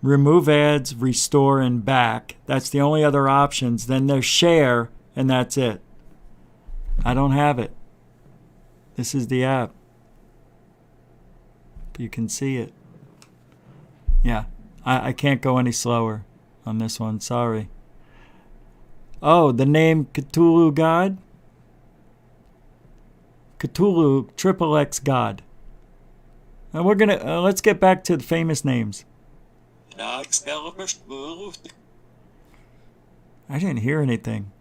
Speaker 2: Remove ads, restore, and back. That's the only other options. Then there's share, and that's it. I don't have it. This is the app. You can see it. Yeah, I can't go any slower on this one. Sorry. Oh, the name Cthulhu God? Cthulhu XXX God. And we're gonna let's get back to the famous names. I didn't hear anything.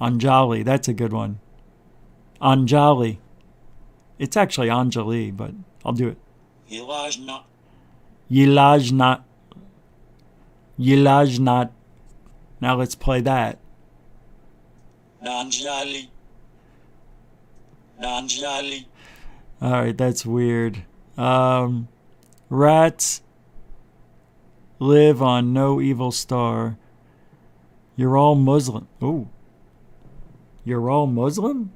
Speaker 2: Anjali, that's a good one. Anjali. It's actually Anjali, but I'll do it. Yilajnat. Yilajnat. Now let's play that. Nanjali. Nanjali. Alright, that's weird. Rats live on no evil star. You're all Muslim. Ooh. You're all Muslim?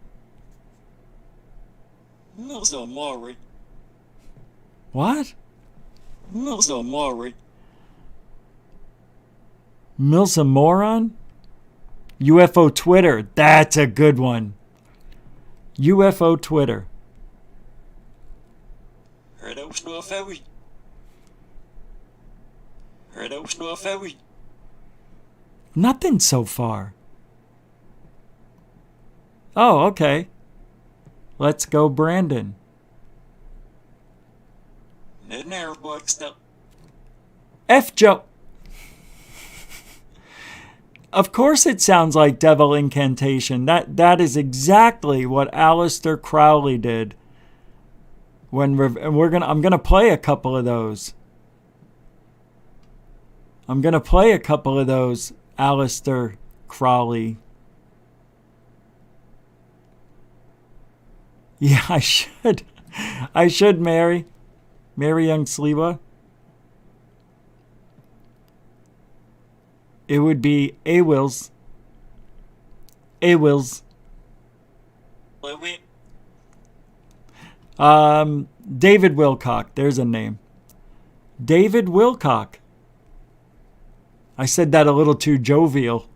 Speaker 2: What? Milsa Moron? UFO Twitter. That's a good one. UFO Twitter. Nothing so far. Oh, okay. Let's go, Brandon. F. Joe. Of course it sounds like devil incantation. That is exactly what Aleister Crowley did. I'm gonna play a couple of those. I'm gonna play a couple of those Aleister Crowley. Yeah, I should. I should, Mary Young Sliwa. It would be A-Wills. A-Wills. David Wilcock. There's a name. David Wilcock. I said that a little too jovial.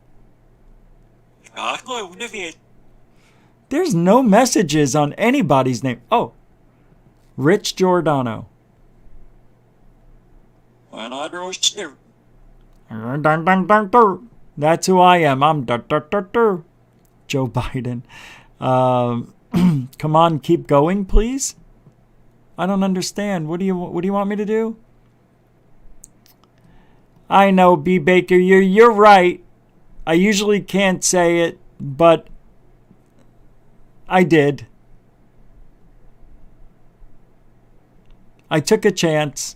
Speaker 2: There's no messages on anybody's name. Oh. Rich Giordano. That's who I am. I'm Joe Biden. Come on, keep going, please. I don't understand. What do you want me to do? I know, B. Baker. You're right. I usually can't say it, but I did. I took a chance.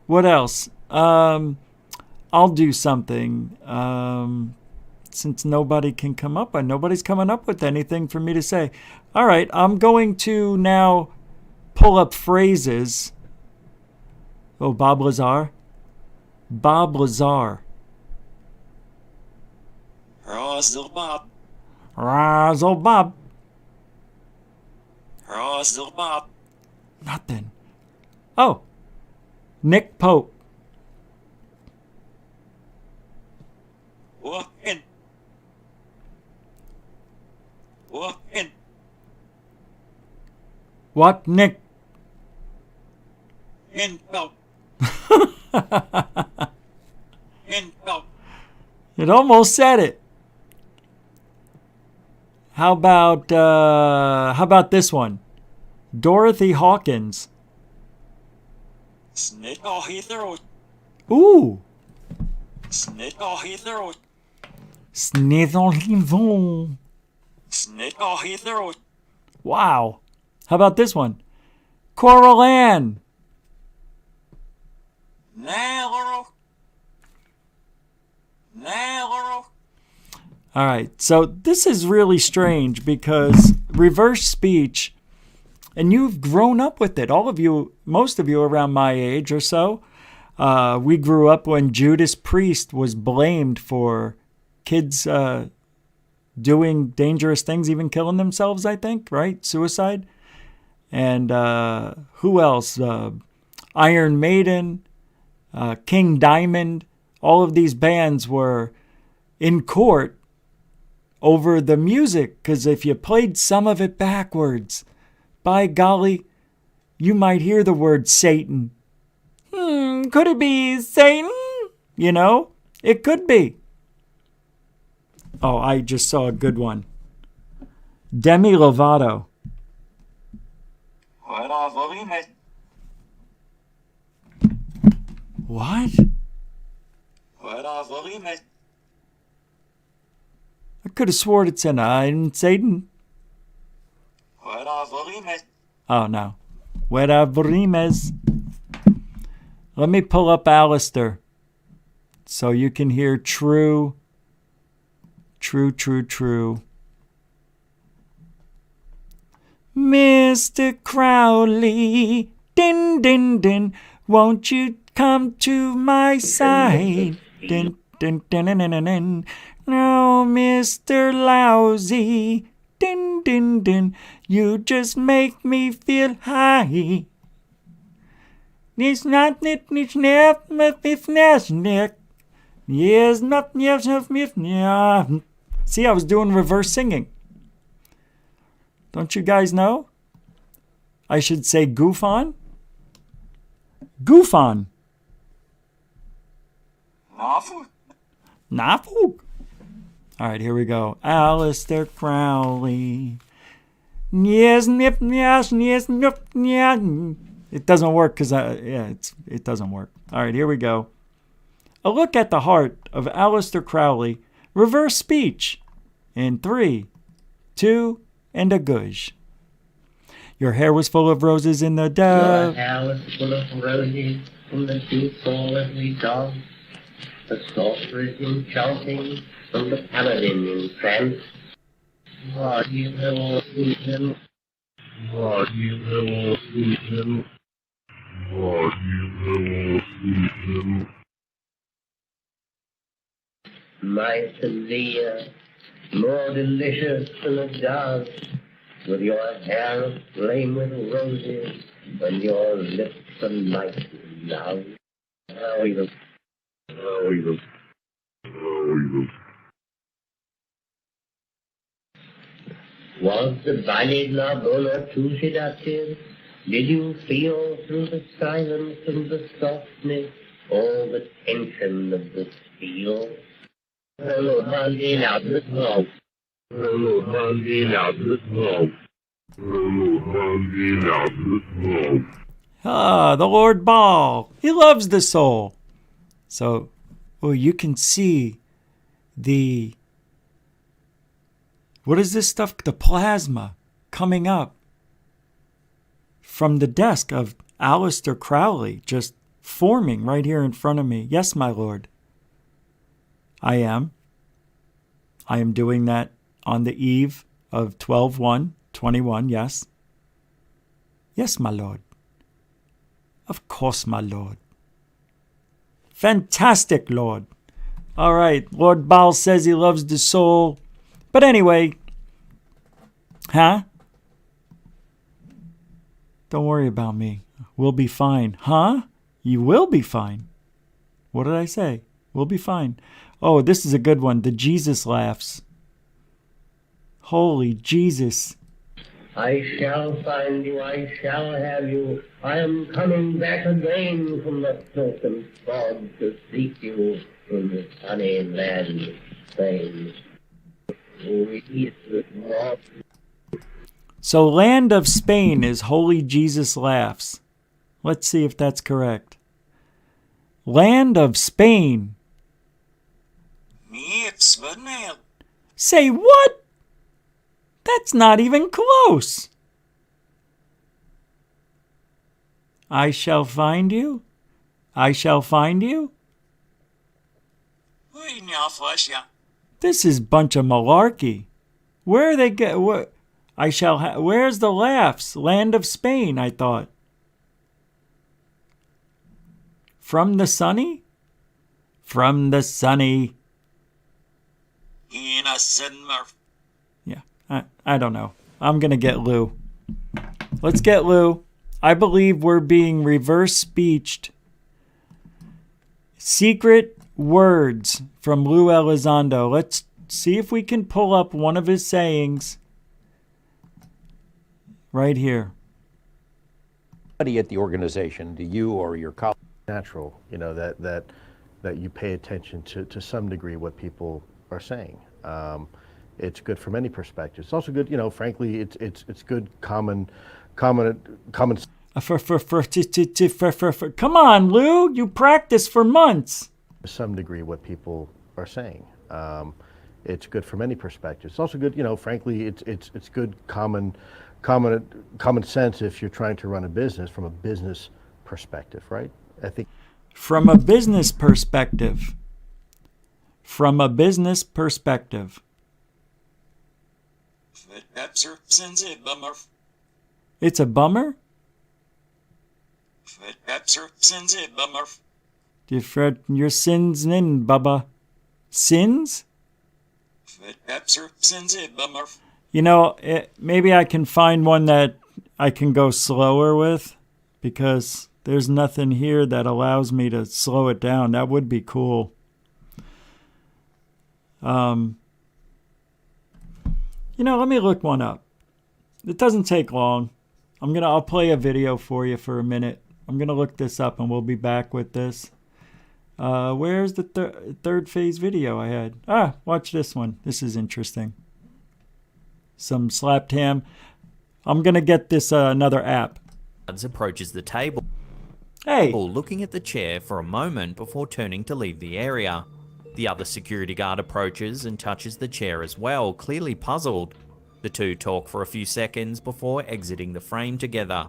Speaker 2: What else? I'll do something. Since nobody's coming up with anything for me to say. All right, I'm going to now pull up phrases. Oh, Bob Lazar. Bob Lazar.
Speaker 13: Razzle Bob.
Speaker 2: Razzle Bob.
Speaker 13: Razzle Bob.
Speaker 2: Nothing. Oh, Nick Pope.
Speaker 13: Walk in. Walk in.
Speaker 2: What, Nick?
Speaker 13: In Pope. In Pope.
Speaker 2: It almost said it. How about this one? Dorothy Hawkins.
Speaker 13: Snake off his throat.
Speaker 2: Ooh.
Speaker 13: Snake off his throat.
Speaker 2: Snake on his own.
Speaker 13: Snake off his throat.
Speaker 2: Wow. How about this one? Coral Ann.
Speaker 13: Narrow. Narrow.
Speaker 2: All right. So this is really strange because reverse speech, and you've grown up with it. All of you, most of you around my age or so. We grew up when Judas Priest was blamed for kids doing dangerous things, even killing themselves, I think, right? Suicide. And who else? Iron Maiden, King Diamond. All of these bands were in court over the music, because if you played some of it backwards, by golly, you might hear the word Satan. Could it be Satan? You know, it could be. Oh, I just saw a good one. Demi Lovato. What? I could have sworn it said I'm Satan. Oh, no. Verimes. Let me pull up Alistair so you can hear true. Mr. Crowley, din, din, din, won't you come to my side? Din, din, din, din, din, din, din. No, Mr. Lousy, din, din, din, you just make me feel high. It's not nit nit nit with Nick. Yes, not yes with. See, I was doing reverse singing. Don't you guys know? I should say goof on. Goof on. Nafu. All right, here we go. Alistair Crowley. Yes, nip, yes, yes, nip, yeah. It doesn't work because it doesn't work. All right, here we go. A look at the heart of Alistair Crowley. Reverse speech. In 3, 2, and a gush. Your hair was full of roses in the dove.
Speaker 14: Your hair was full of roses from the dew fall every dog. The sorcerers enchanting from the paladin in trance. What you have all seen. What you have all seen. What you have all seen. My Sevilla, more delicious than a dove, with your hair aflame with roses, and your lips alight with love. How you look. How you look. How you look. Was the Valley La Bona too seductive? Did you feel through the silence and the softness all the tension of the steel? Hello, Monday, out the smoke. Hello, Monday, out the smoke. Hello, Monday, out the smoke.
Speaker 2: Ah, the Lord Baal. He loves the soul. So, you can see the... What is this stuff? The plasma coming up from the desk of Alistair Crowley, just forming right here in front of me. Yes, my lord. I am. I am doing that on the eve of 12/1/21, yes. Yes, my lord. Of course, my lord. Fantastic, lord. All right, Lord Baal says he loves the soul. But anyway, huh? Don't worry about me. We'll be fine. Huh? You will be fine. What did I say? We'll be fine. Oh, this is a good one. The Jesus laughs. Holy Jesus.
Speaker 14: I shall find you, I shall have you. I am coming back again from the filth and fog to seek you in the sunny land of Spain.
Speaker 2: So land of Spain is Holy Jesus laughs. Let's see if that's correct. Land of Spain. Say what? That's not even close. I shall find you. I shall find you. This is bunch of malarkey. Where are they get? What? I shall. Where's the laughs? Land of Spain. I thought. From the sunny. From the sunny. Yeah, I don't know. I'm gonna get Lou. Let's get Lou. I believe we're being reverse speeched. Secret words from Luiz Elizondo. Let's see if we can pull up one of his sayings right here.
Speaker 15: At the organization, do you or your colleagues? Natural, you know, that you pay attention to some degree what people are saying. It's good from any perspective. It's also good, you know, frankly, it's good common. Come
Speaker 2: on, Lou, you practiced for months.
Speaker 15: To some degree what people are saying. It's good from any perspective. It's also good, you know, frankly, it's good common sense if you're trying to run a business from a business perspective, right? I think
Speaker 2: from a business perspective. From a business perspective. It's a bummer? Your sins in, Bubba. Sins? You know, maybe I can find one that I can go slower with, because there's nothing here that allows me to slow it down. That would be cool. You know, let me look one up. It doesn't take long. I'll play a video for you for a minute. I'm gonna look this up and we'll be back with this. Where's the third phase video I had? Watch this one. This is interesting. Some slapped ham. I'm gonna get this another app.
Speaker 16: Approaches the table.
Speaker 2: Hey.
Speaker 16: Looking at the chair for a moment before turning to leave the area. The other security guard approaches and touches the chair as well, clearly puzzled. The two talk for a few seconds before exiting the frame together.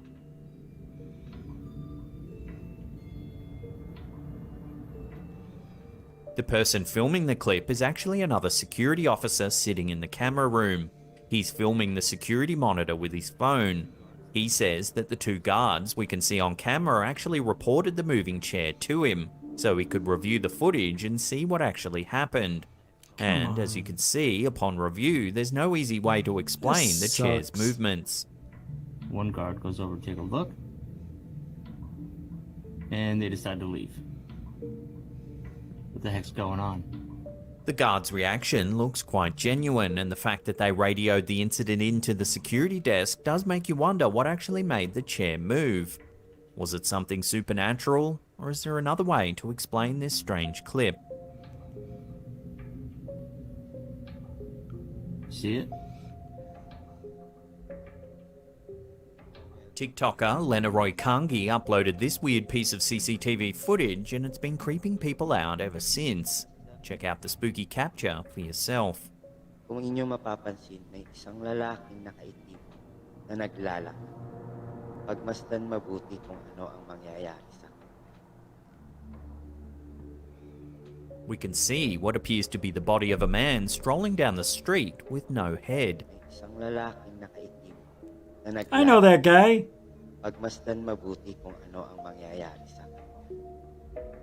Speaker 16: The person filming the clip is actually another security officer sitting in the camera room. He's filming the security monitor with his phone. He says that the two guards we can see on camera actually reported the moving chair to him, so he could review the footage and see what actually happened. And as you can see, upon review, there's no easy way to explain the chair's movements.
Speaker 17: One guard goes over to take a look, and they decide to leave. What the heck's going on?
Speaker 16: The guard's reaction looks quite genuine, and the fact that they radioed the incident into the security desk does make you wonder what actually made the chair move. Was it something supernatural, or is there another way to explain this strange clip?
Speaker 17: See it?
Speaker 16: TikToker Lenaroy Kangi uploaded this weird piece of CCTV footage, and it's been creeping people out ever since. Check out the spooky capture for yourself.
Speaker 18: Kung inyo mapapansin, may isang lalaking nakaitim na naglalakad. Pagmasdan mabuti kung ano ang mangyayari sa kanya.
Speaker 16: We can see what appears to be the body of a man strolling down the street with no head.
Speaker 18: Isang lalaking nakaitim na
Speaker 2: I know that guy.
Speaker 18: Pagmasdan mabuti kung ano ang mangyayari sa kanya.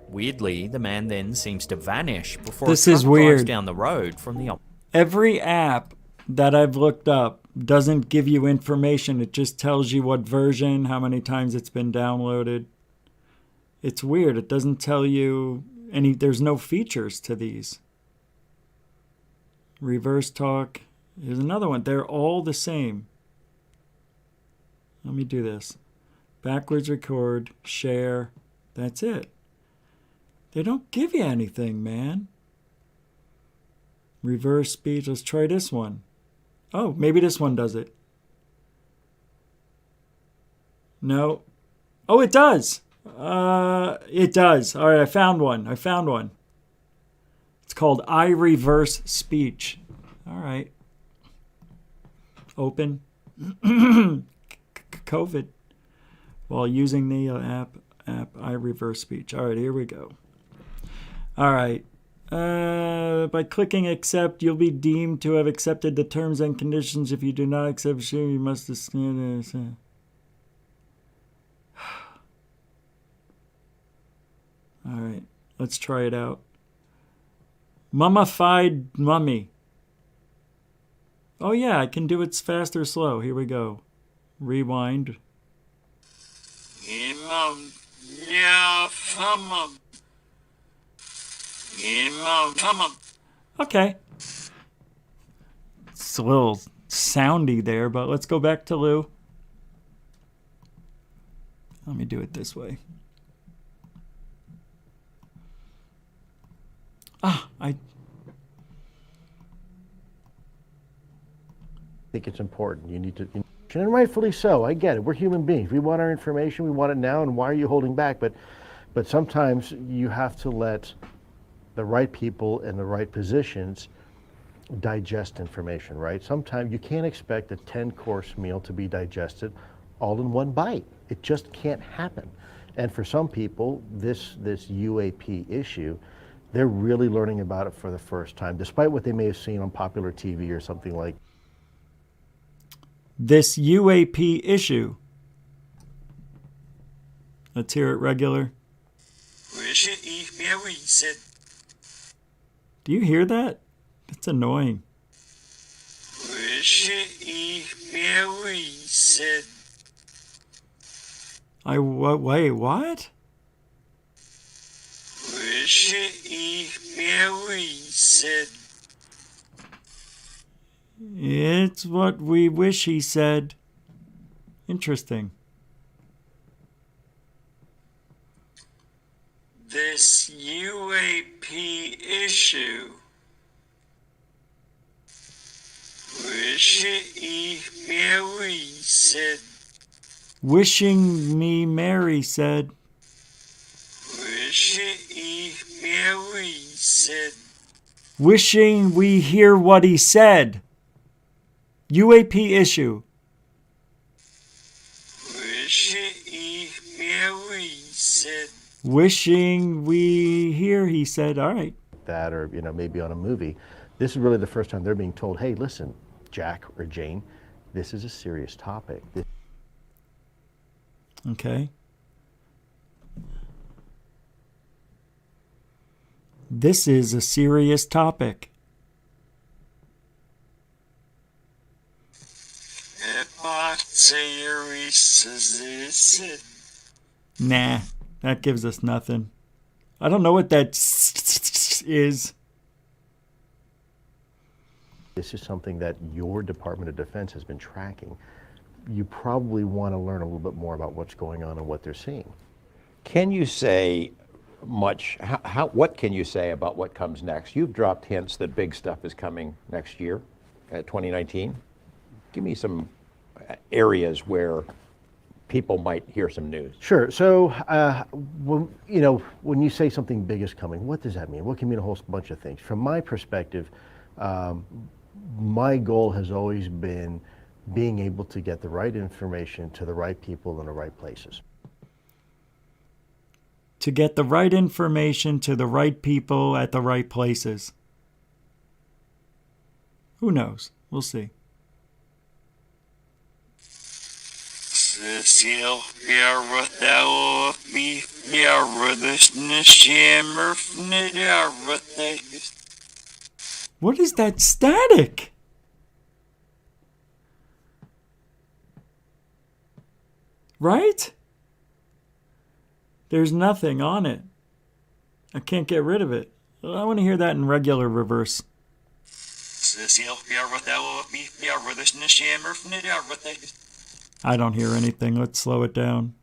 Speaker 16: Weirdly, the man then seems to vanish before
Speaker 2: This
Speaker 16: a
Speaker 2: is
Speaker 16: truck drives
Speaker 2: weird.
Speaker 16: down the road from the
Speaker 2: Every app that I've looked up doesn't give you information. It just tells you what version, how many times it's been downloaded. It's weird. It doesn't tell you any, there's no features to these. Reverse talk. Here's another one. They're all the same. Let me do this. Backwards record, share. That's it. They don't give you anything, man. Reverse speech. Let's try this one. Oh, maybe this one does it. No. Oh, it does. It does. All right, I found one. It's called iReverse Speech. All right. Open. COVID. While using the app iReverse Speech. All right, here we go. All right. By clicking accept, you'll be deemed to have accepted the terms and conditions. If you do not accept, you must scan this. All right, let's try it out. Mummified mummy. Oh yeah, I can do it fast or slow. Here we go. Rewind. Okay. It's a little soundy there, but let's go back to Lou. Let me do it this way. I
Speaker 15: think it's important. You need to, and rightfully so. I get it. We're human beings. We want our information. We want it now. And why are you holding back? But sometimes you have to let the right people in the right positions digest information, right? Sometimes you can't expect a 10-course meal to be digested all in one bite. It just can't happen. And for some people, this UAP issue, they're really learning about it for the first time, despite what they may have seen on popular TV or something like.
Speaker 2: This UAP issue. Let's hear it regular. Do you hear that? That's annoying. Wait, what? It's what we wish he said. Interesting.
Speaker 13: This UAP issue.
Speaker 2: Wishing me Mary said. Wishing we hear what he said. UAP issue. Wishing we hear, he said. All right.
Speaker 15: That, or maybe on a movie. This is really the first time they're being told, hey, listen, Jack or Jane, this is a serious topic.
Speaker 2: Okay. This is a serious topic. Nah, that gives us nothing. I don't know what that is.
Speaker 15: This is something that your Department of Defense has been tracking. You probably want to learn a little bit more about what's going on and what they're seeing.
Speaker 19: Can you say much, what can you say about what comes next? You've dropped hints that big stuff is coming next year, 2019. Give me some areas where people might hear some news.
Speaker 15: Sure. So, when you say something big is coming, what does that mean? What can mean a whole bunch of things. From my perspective, my goal has always been being able to get the right information to the right people in the right places.
Speaker 2: to get the right information to the right people at the right places. Who knows? We'll see. What is that static? Right? There's nothing on it. I can't get rid of it. I want to hear that in regular reverse. I don't hear anything. Let's slow it down.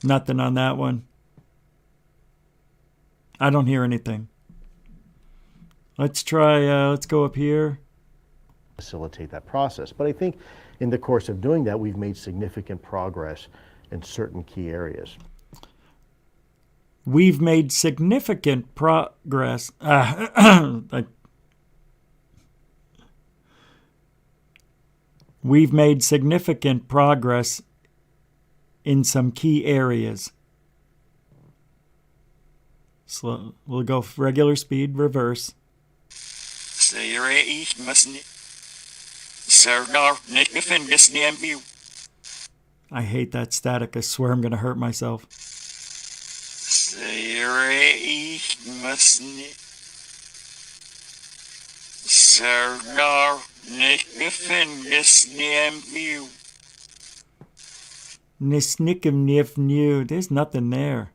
Speaker 2: Nothing on that one. I don't hear anything. Let's try, let's go up here.
Speaker 15: Facilitate that process. But I think in the course of doing that, we've made significant progress in certain key areas.
Speaker 2: We've made significant progress. We've made significant progress in some key areas. Slow. We'll go regular speed, reverse. I hate that static. I swear I'm going to hurt myself. There's nothing there.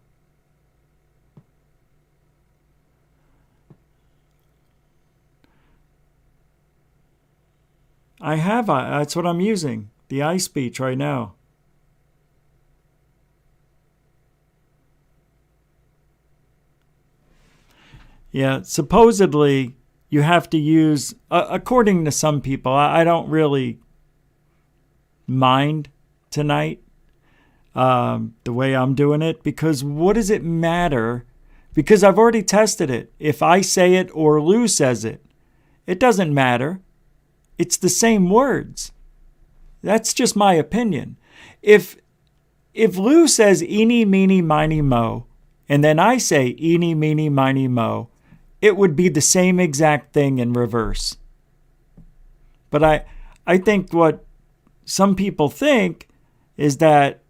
Speaker 2: That's what I'm using. The iSpeech right now. Yeah, supposedly you have to use, according to some people, I don't really mind tonight the way I'm doing it, because what does it matter? Because I've already tested it. If I say it or Lou says it, it doesn't matter. It's the same words. That's just my opinion. If Lou says eeny, meeny, miny, mo, and then I say eeny, meeny, miny, mo, it would be the same exact thing in reverse. But I think what some people think is that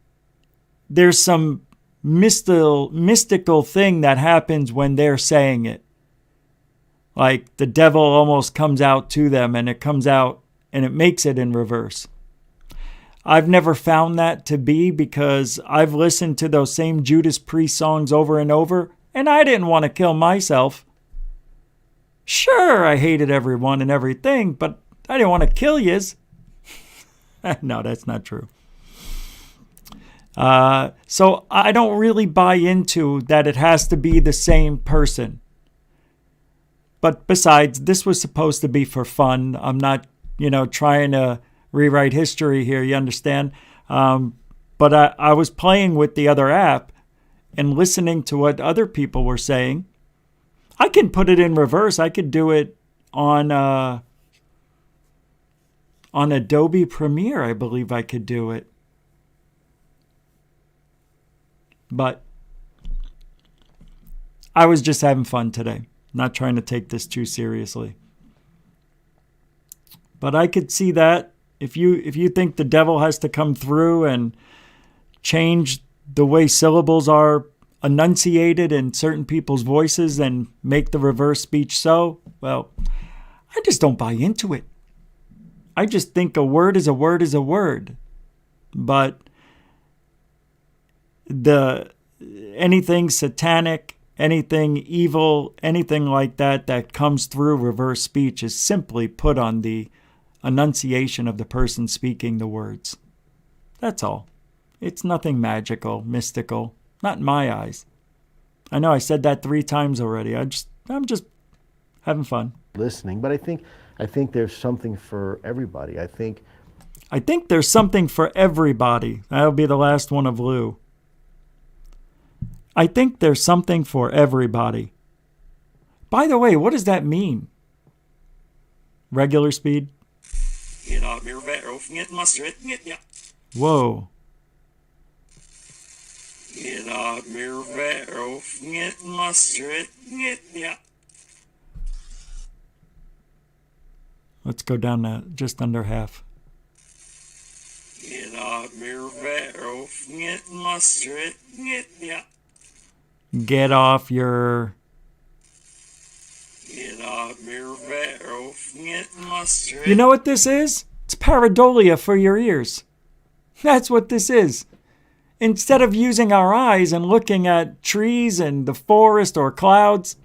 Speaker 2: there's some mystical thing that happens when they're saying it. Like the devil almost comes out to them, and it comes out and it makes it in reverse. I've never found that to be, because I've listened to those same Judas Priest songs over and over, and I didn't want to kill myself. Sure, I hated everyone and everything, but I didn't want to kill yous. No, that's not true. So I don't really buy into that it has to be the same person. But besides, this was supposed to be for fun. I'm not, trying to rewrite history here, you understand? But I was playing with the other app and listening to what other people were saying. I can put it in reverse. I could do it on Adobe Premiere. I believe I could do it. But I was just having fun today. Not trying to take this too seriously. But I could see that. If you think the devil has to come through and change the way syllables are enunciated in certain people's voices and make the reverse speech so, well, I just don't buy into it. I just think a word is a word is a word. But anything satanic, anything evil, anything like that comes through reverse speech is simply put on the enunciation of the person speaking the words. That's all. It's nothing magical, mystical. Not in my eyes. I know I said that 3 times already. I'm just having fun.
Speaker 15: Listening, but I think there's something for everybody. I think
Speaker 2: there's something for everybody. That'll be the last one of Lou. I think there's something for everybody. By the way, what does that mean? Regular speed? Whoa. Let's go down to just under half. Get off your... You know what this is? It's pareidolia for your ears. That's what this is. Instead of using our eyes and looking at trees and the forest or clouds,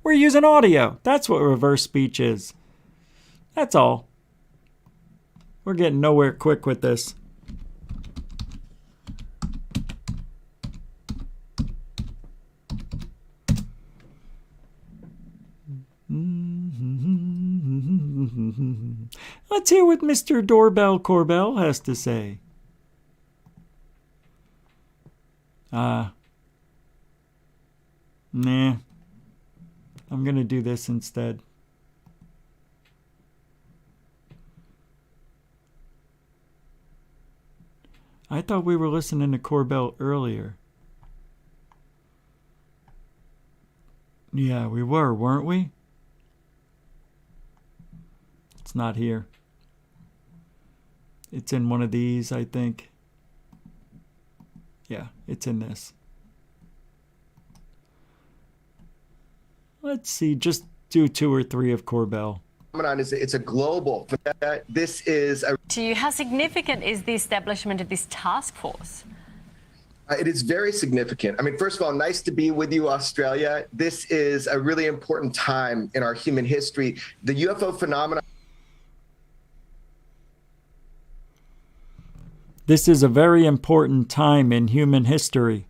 Speaker 2: we're using audio. That's what reverse speech is. That's all. We're getting nowhere quick with this. Let's hear what Mr. Doorbell Corbell has to say. Nah. I'm going to do this instead. I thought we were listening to Corbell earlier. Yeah, we were, weren't we? It's not here. It's in one of these, I think. Yeah, it's in this. Let's see, just do 2 or 3 of Corbell.
Speaker 7: It's a global. This is a...
Speaker 1: To you, how significant is the establishment of this task force?
Speaker 7: It is very significant. I mean, first of all, nice to be with you, Australia. This is a really important time in our human history. The UFO phenomenon...
Speaker 2: This is a very important time in human history.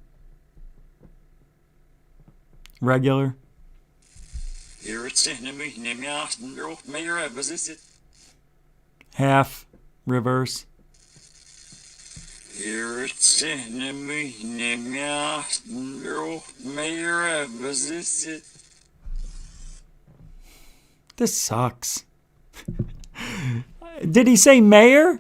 Speaker 2: Regular. Half. Reverse. This sucks. Did he say mayor?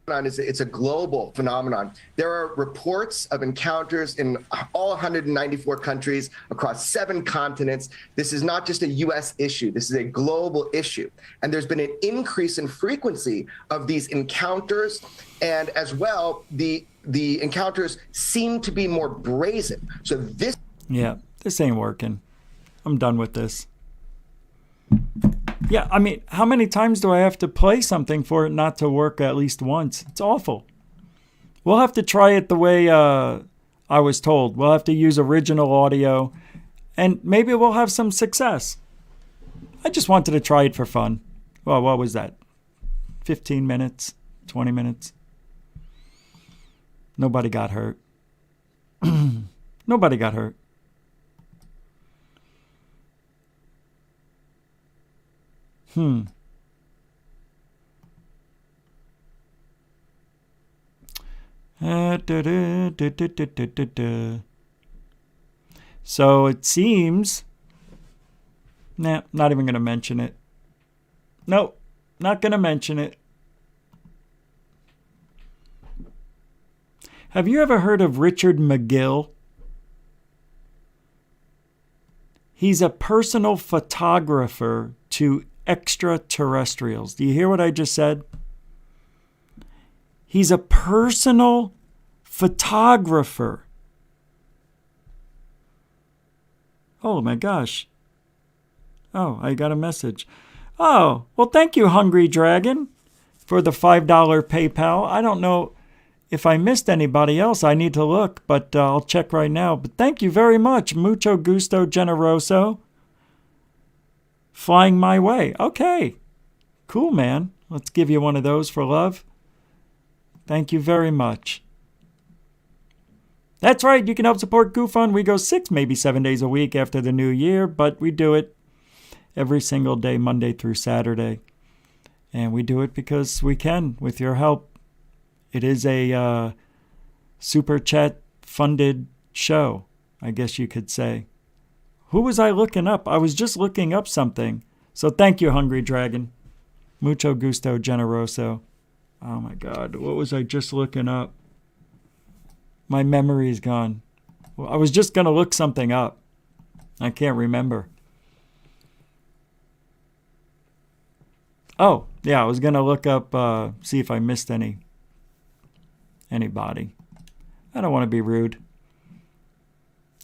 Speaker 7: It's a global phenomenon. There are reports of encounters in all 194 countries across 7 continents. This is not just a U.S. issue. This is a global issue. And there's been an increase in frequency of these encounters. And as well, the encounters seem to be more brazen. So this...
Speaker 2: Yeah, this ain't working. I'm done with this. Yeah, I mean, how many times do I have to play something for it not to work at least once? It's awful. We'll have to try it the way I was told. We'll have to use original audio, and maybe we'll have some success. I just wanted to try it for fun. Well, what was that? 15 minutes? 20 minutes? Nobody got hurt. Nobody got hurt. So it seems... Nah, not even going to mention it. Nope, not going to mention it. Have you ever heard of Richard McGill? He's a personal photographer to extraterrestrials. Do you hear what I just said? He's a personal photographer. Oh my gosh. Oh, I got a message. Oh, well, thank you, Hungry Dragon, for the $5 PayPal. I don't know if I missed anybody else. I need to look, but I'll check right now. But thank you very much. Mucho gusto generoso. Flying my way. Okay. Cool, man. Let's give you one of those for love. Thank you very much. That's right. You can help support GoFund. We go 6, maybe 7 days a week after the new year, but we do it every single day, Monday through Saturday. And we do it because we can, with your help. It is a super chat funded show, I guess you could say. Who was I looking up? I was just looking up something. So thank you, Hungry Dragon. Mucho gusto, generoso. Oh my God, what was I just looking up? My memory is gone. Well, I was just going to look something up. I can't remember. Oh, yeah, I was going to look up, see if I missed anybody. I don't want to be rude.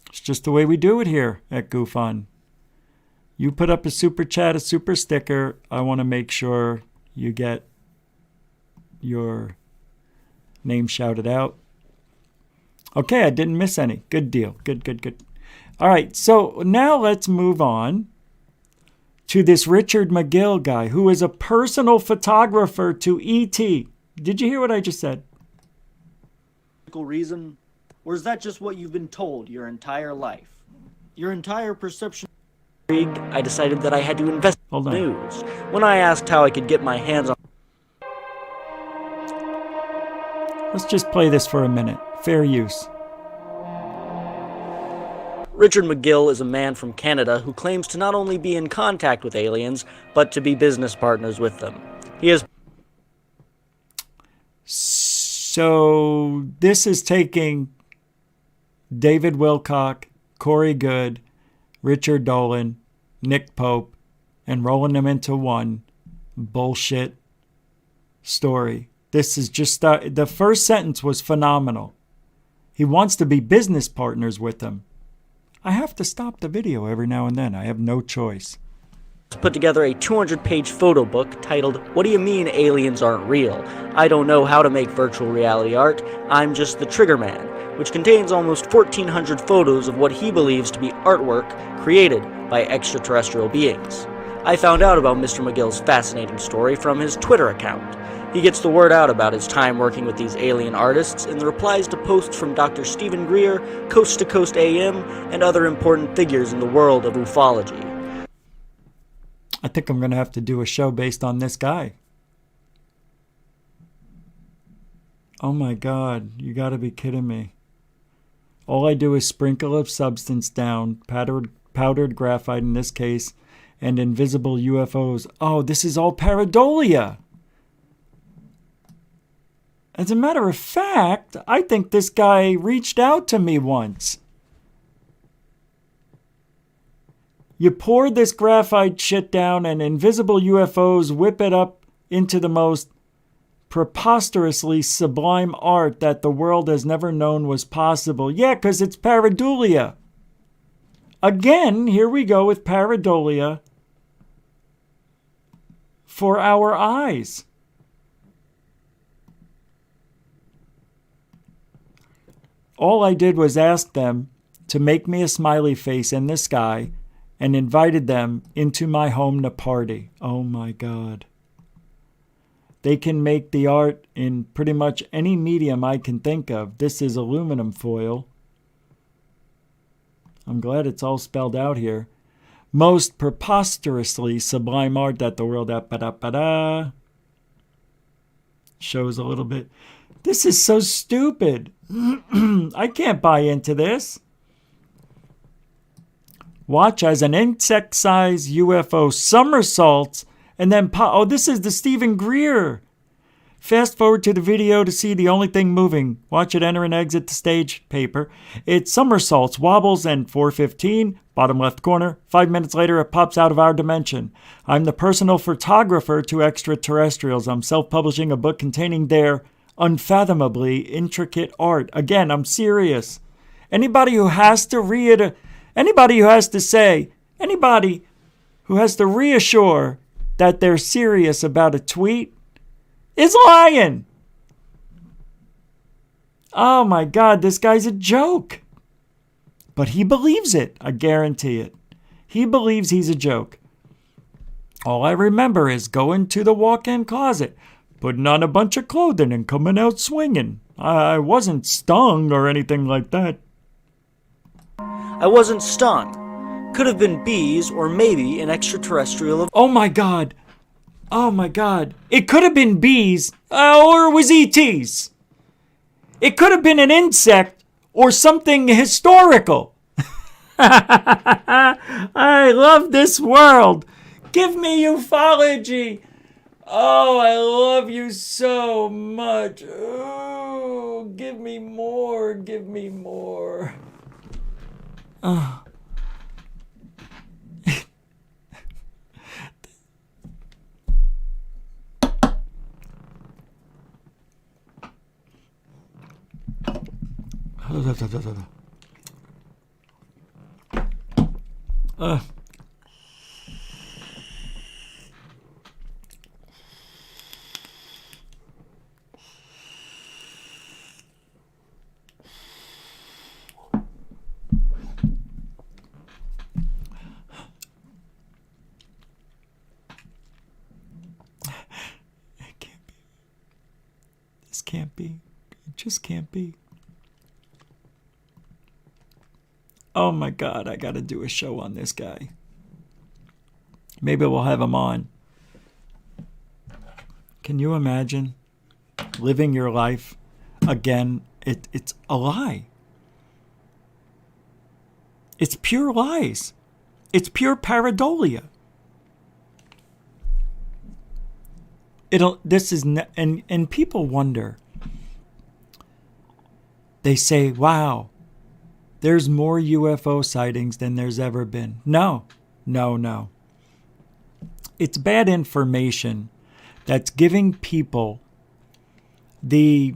Speaker 2: It's just the way we do it here at GoofOn. You put up a super chat, a super sticker. I want to make sure you get your name shouted out. Okay, I didn't miss any. Good deal. Good. All right, so now let's move on to this Richard McGill guy, who is a personal photographer to E.T. Did you hear what I just said?
Speaker 20: Reason, or is that just what you've been told your entire life? Your entire perception. I decided that I had to invest in news. When I asked how I could get my hands on.
Speaker 2: Let's just play this for a minute. Fair use.
Speaker 20: Richard McGill is a man from Canada who claims to not only be in contact with aliens, but to be business partners with them. He is.
Speaker 2: So this is taking David Wilcock, Corey Good, Richard Dolan, Nick Pope, and rolling them into one bullshit story. This is just, the first sentence was phenomenal. He wants to be business partners with them. I have to stop the video every now and then. I have no choice.
Speaker 20: Put together a 200-page photo book titled, "What Do You Mean Aliens Aren't Real? I Don't Know How to Make Virtual Reality Art. I'm Just the Trigger Man," which contains almost 1,400 photos of what he believes to be artwork created by extraterrestrial beings. I found out about Mr. McGill's fascinating story from his Twitter account. He gets the word out about his time working with these alien artists in the replies to posts from Dr. Stephen Greer, Coast to Coast AM, and other important figures in the world of ufology.
Speaker 2: I think I'm going to have to do a show based on this guy. Oh my God, you got to be kidding me. All I do is sprinkle of substance down, powdered graphite in this case, and invisible UFOs. Oh, this is all pareidolia. As a matter of fact, I think this guy reached out to me once. You pour this graphite shit down and invisible UFOs whip it up into the most preposterously sublime art that the world has never known was possible. Yeah, because it's pareidolia. Again, here we go with pareidolia for our eyes. All I did was ask them to make me a smiley face in the sky and invited them into my home to party. Oh my God. They can make the art in pretty much any medium I can think of. This is aluminum foil. I'm glad it's all spelled out here. Most preposterously sublime art that the world... Shows a little bit. This is so stupid. I can't buy into this. Watch as an insect-sized UFO somersaults and then oh, this is the Stephen Greer. Fast forward to the video to see the only thing moving. Watch it enter and exit the stage paper. It somersaults, wobbles, and 4:15, bottom left corner. 5 minutes later, it pops out of our dimension. I'm the personal photographer to extraterrestrials. I'm self-publishing a book containing their unfathomably intricate art. Again, I'm serious. Anybody who has to reassure that they're serious about a tweet is lying. Oh my God, this guy's a joke. But he believes it, I guarantee it. He believes he's a joke. All I remember is going to the walk-in closet, putting on a bunch of clothing and coming out swinging. I wasn't stung or anything like that.
Speaker 20: I wasn't stung. Could have been bees or maybe an extraterrestrial.
Speaker 2: Oh my God. Oh my God. It could have been bees or it was ETs. It could have been an insect or something historical. I love this world. Give me ufology. Oh, I love you so much. Oh, give me more. Give me more. Oh. This can't be. It just can't be. Oh my God, I gotta do a show on this guy. Maybe we'll have him on. Can you imagine living your life again? It's a lie. It's pure lies. It's pure pareidolia. And people wonder. They say, wow, there's more UFO sightings than there's ever been. No. It's bad information that's giving people the,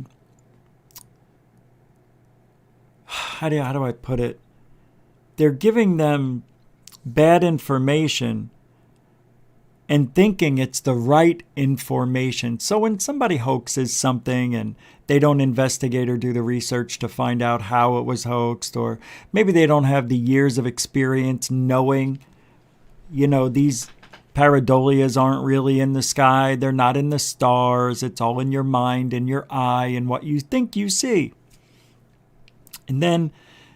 Speaker 2: how do I put it? They're giving them bad information and thinking it's the right information. So when somebody hoaxes something and they don't investigate or do the research to find out how it was hoaxed, or maybe they don't have the years of experience knowing, these pareidolias aren't really in the sky. They're not in the stars. It's all in your mind, in your eye, and what you think you see. And then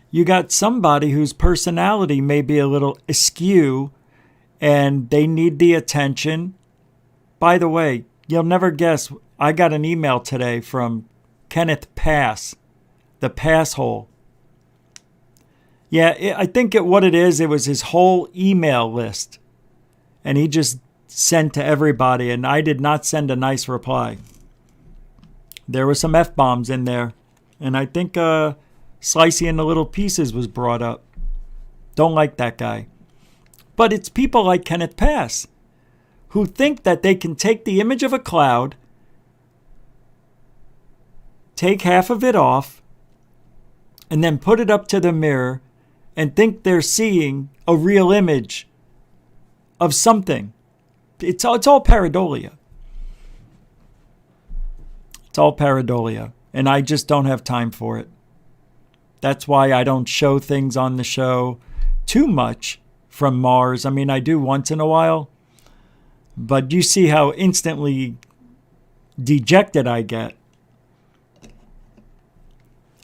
Speaker 2: you got somebody whose personality may be a little askew and they need the attention. By the way, you'll never guess, I got an email today from Kenneth Pass, the Pass Hole. Yeah, I think what it is, it was his whole email list. And he just sent to everybody, and I did not send a nice reply. There were some F-bombs in there. And I think Slicey into little pieces was brought up. Don't like that guy. But it's people like Kenneth Pass who think that they can take the image of a cloud, take half of it off, and then put it up to the mirror and think they're seeing a real image of something. It's all pareidolia. It's all pareidolia. And I just don't have time for it. That's why I don't show things on the show too much from Mars. I mean, I do once in a while. But you see how instantly dejected I get.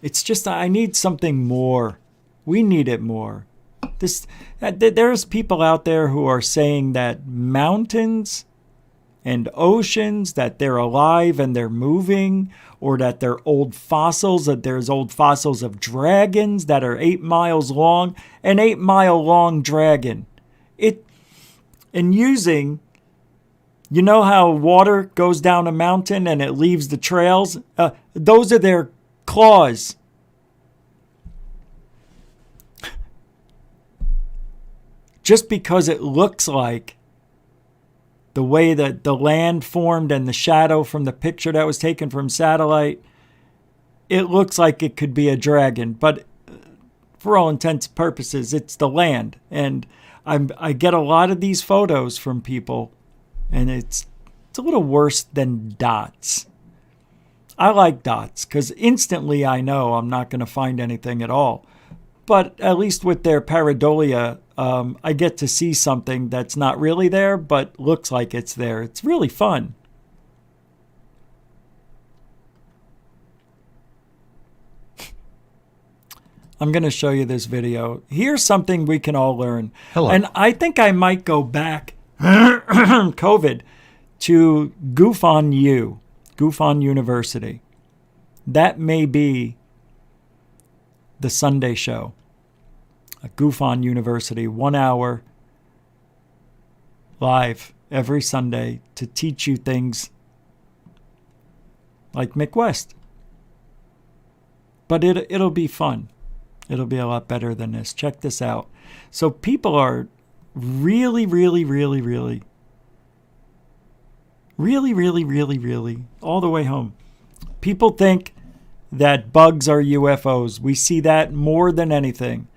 Speaker 2: It's just, I need something more. We need it more. There's people out there who are saying that mountains and oceans, that they're alive and they're moving, or that they're old fossils, that there's old fossils of dragons that are 8 miles long, an 8-mile-long dragon. And using, you know how water goes down a mountain and it leaves the trails? Those are their claws. Just because it looks like the way that the land formed and the shadow from the picture that was taken from satellite, it looks like it could be a dragon. But for all intents and purposes, it's the land. And I get a lot of these photos from people, and it's a little worse than dots. I like dots because instantly I know I'm not going to find anything at all. But at least with their pareidolia, I get to see something that's not really there, but looks like it's there. It's really fun. I'm going to show you this video. Here's something we can all learn.
Speaker 15: Hello.
Speaker 2: And I think I might go back, COVID, to Goof on University. That may be the Sunday show. A Goof on University, 1 hour live every Sunday to teach you things like Mick West. But it'll be fun. It'll be a lot better than this. Check this out. So people are really all the way home. People think that bugs are UFOs. We see that more than anything.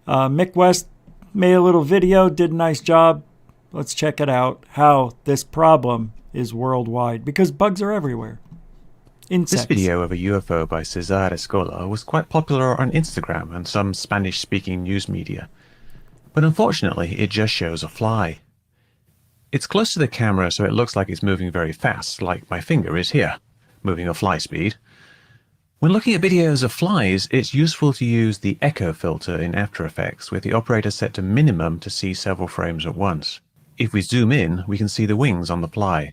Speaker 2: Mick West made a little video, did a nice job. Let's check it out, how this problem is worldwide, because bugs are everywhere. Insects.
Speaker 21: This video of a UFO by Cesar Escola was quite popular on Instagram and some Spanish-speaking news media. But unfortunately, it just shows a fly. It's close to the camera, so it looks like it's moving very fast, like my finger is here, moving at fly speed. When looking at videos of flies, it's useful to use the echo filter in After Effects, with the operator set to minimum to see several frames at once. If we zoom in, we can see the wings on the fly.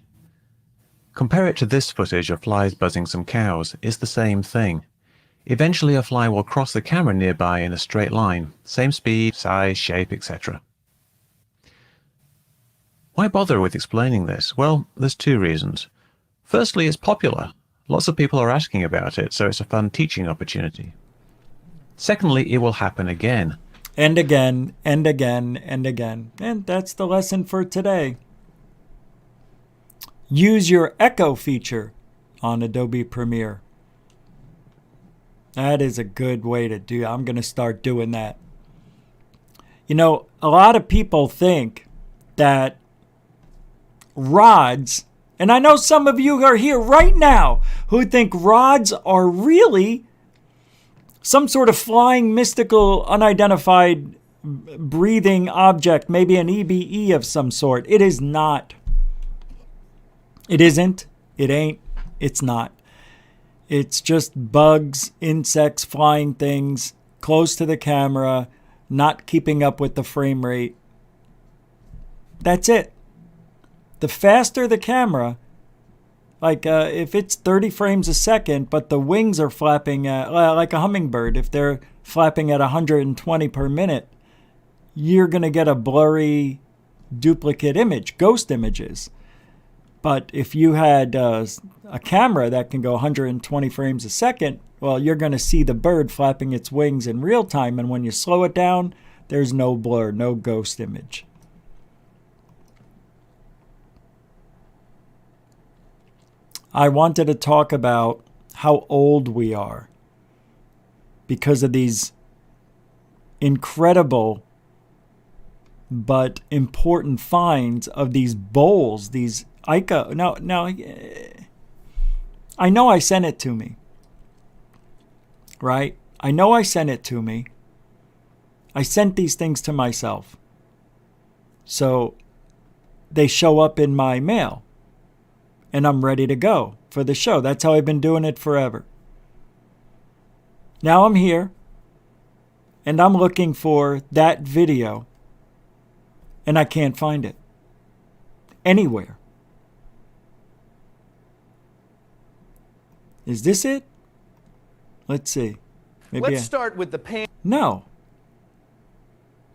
Speaker 21: Compare it to this footage of flies buzzing some cows. It's the same thing. Eventually a fly will cross the camera nearby in a straight line, same speed, size, shape, etc. Why bother with explaining this? Well, there's two reasons. Firstly, it's popular. Lots of people are asking about it, so it's a fun teaching opportunity. Secondly, it will happen again.
Speaker 2: And again, and again, and again. And that's the lesson for today. Use your echo feature on Adobe Premiere. That is a good way to do it. I'm going to start doing that. You know, a lot of people think that rods, and I know some of you are here right now who think rods are really some sort of flying, mystical, unidentified, breathing object, maybe an EBE of some sort. It is not. It isn't. It ain't. It's not. It's just bugs, insects, flying things, close to the camera, not keeping up with the frame rate. That's it. The faster the camera, like if it's 30 frames a second, but the wings are flapping like a hummingbird, if they're flapping at 120 per minute, you're going to get a blurry duplicate image, ghost images. But if you had a camera that can go 120 frames a second, well, you're going to see the bird flapping its wings in real time. And when you slow it down, there's no blur, no ghost image. I wanted to talk about how old we are because of these incredible but important finds of these bowls, these Ica. Now, I know I sent it to me, right? I know I sent it to me. I sent these things to myself. So they show up in my mail. And I'm ready to go for the show. That's how I've been doing it forever. Now I'm here. And I'm looking for that video. And I can't find it. Anywhere. Is this it? Let's see.
Speaker 22: Let's start with the pan.
Speaker 2: No.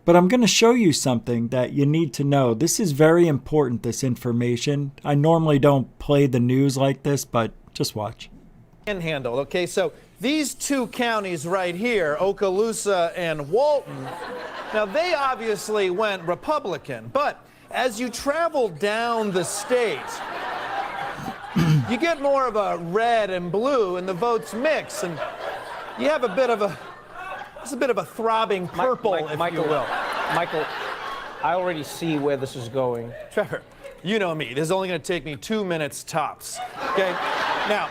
Speaker 2: But I'm going to show you something that you need to know. This is very important, this information. I normally don't play the news like this, but just watch.
Speaker 22: Panhandle. Okay, so these two counties right here, Okaloosa and Walton, now they obviously went Republican, but as you travel down the state, you get more of a red and blue, and the votes mix, and you have a bit of a throbbing purple, if you will.
Speaker 23: Michael, I already see where this is going.
Speaker 22: Trevor, you know me. This is only going to take me 2 minutes tops. Okay? Now,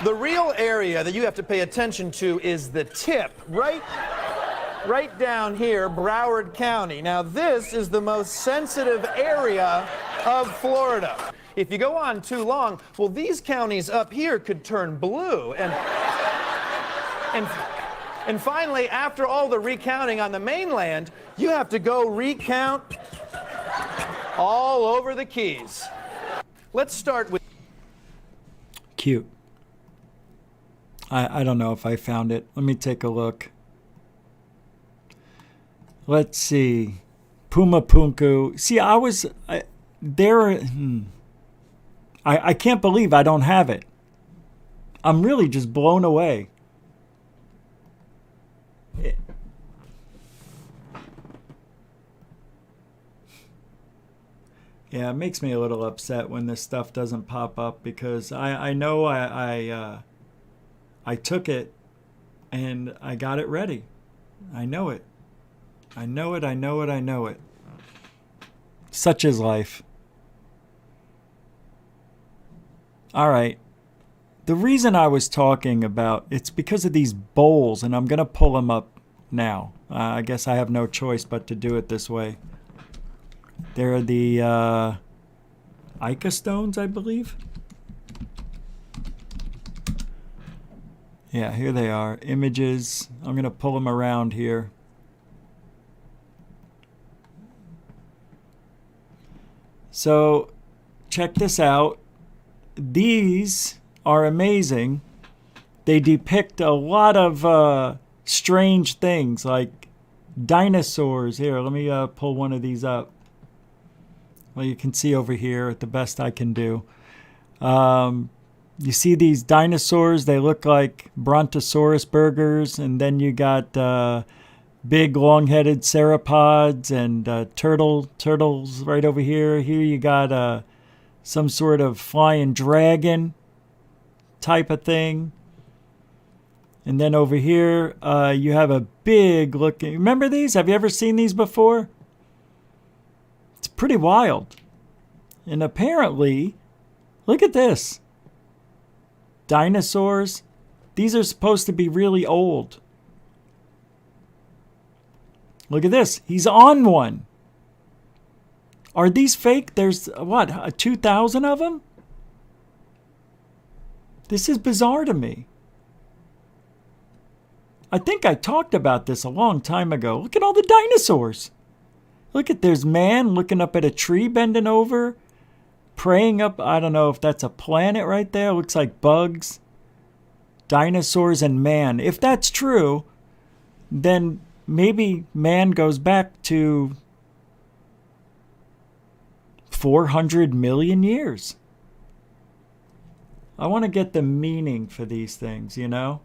Speaker 22: the real area that you have to pay attention to is the tip, right down here, Broward County. Now, this is the most sensitive area of Florida. If you go on too long, well, these counties up here could turn blue. And finally, after all the recounting on the mainland, you have to go recount all over the Keys. let's start with...
Speaker 2: Cute. I don't know if I found it. Let me take a look. Let's see. Puma Punku. See, I can't believe I don't have it. I'm really just blown away. Yeah, it makes me a little upset when this stuff doesn't pop up, because I know I took it and I got it ready. I know it. I know it, I know it, I know it. Such is life. All right. The reason I was talking about, it's because of these bowls, and I'm going to pull them up now. I guess I have no choice but to do it this way. They're the Ica Stones, I believe. Yeah, here they are. Images. I'm going to pull them around here. So, check this out. These are amazing. They depict a lot of strange things, like dinosaurs. Here, let me pull one of these up. Well, you can see over here the best I can do. You see these dinosaurs? They look like brontosaurus burgers, and then you got big long-headed sauropods and turtles right over here. Here you got some sort of flying dragon type of thing. And then over here, you have a big looking... Remember these? Have you ever seen these before? It's pretty wild. And apparently, look at this. Dinosaurs. These are supposed to be really old. Look at this. He's on one. Are these fake? There's, what, 2,000 of them? This is bizarre to me. I think I talked about this a long time ago. Look at all the dinosaurs. Look at, there's man looking up at a tree, bending over, praying up. I don't know if that's a planet right there. Looks like bugs. Dinosaurs and man. If that's true, then maybe man goes back to 400 million years. I want to get the meaning for these things, you know?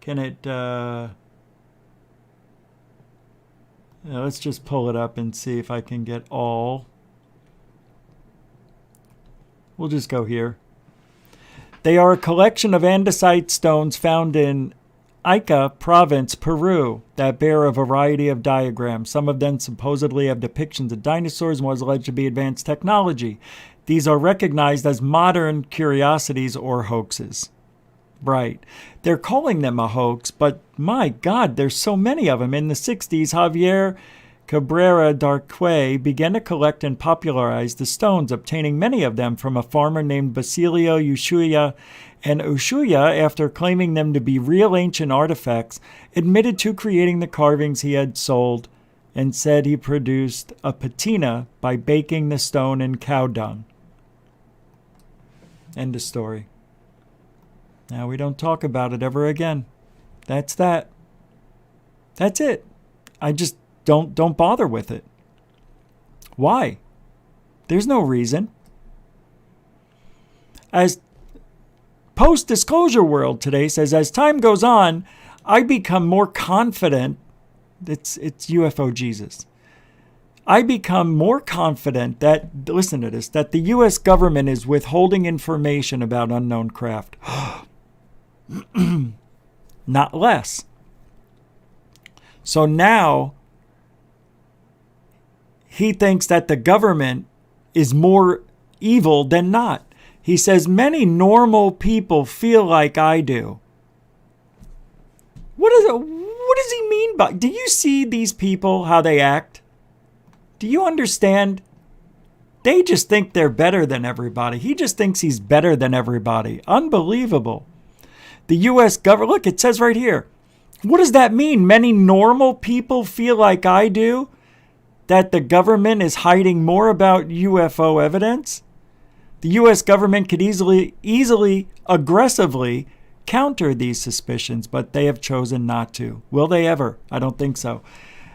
Speaker 2: Can it, let's just pull it up and see if I can get all. We'll just go here. They are a collection of andesite stones found in Ica province, Peru, that bear a variety of diagrams. Some of them supposedly have depictions of dinosaurs and was alleged to be advanced technology. These are recognized as modern curiosities or hoaxes. Right. They're calling them a hoax, but my God, there's so many of them. In the 60s, Javier Cabrera Darque began to collect and popularize the stones, obtaining many of them from a farmer named Basilio Ushuaia. And Ushuaia, after claiming them to be real ancient artifacts, admitted to creating the carvings he had sold and said he produced a patina by baking the stone in cow dung. End of story. Now we don't talk about it ever again. That's that. That's it. I just don't bother with it. Why? There's no reason. As Post-Disclosure World today says, as time goes on, I become more confident. It's UFO Jesus. I become more confident that, listen to this, that the U.S. government is withholding information about unknown craft. Not less. So now he thinks that the government is more evil than not. He says many normal people feel like I do. What does he mean by? Do you see these people, how they act? Do you understand? They just think they're better than everybody. He just thinks he's better than everybody. Unbelievable. The U.S. government, look, it says right here. What does that mean? Many normal people feel like I do? That the government is hiding more about UFO evidence? The U.S. government could easily, aggressively counter these suspicions, but they have chosen not to. Will they ever? I don't think so.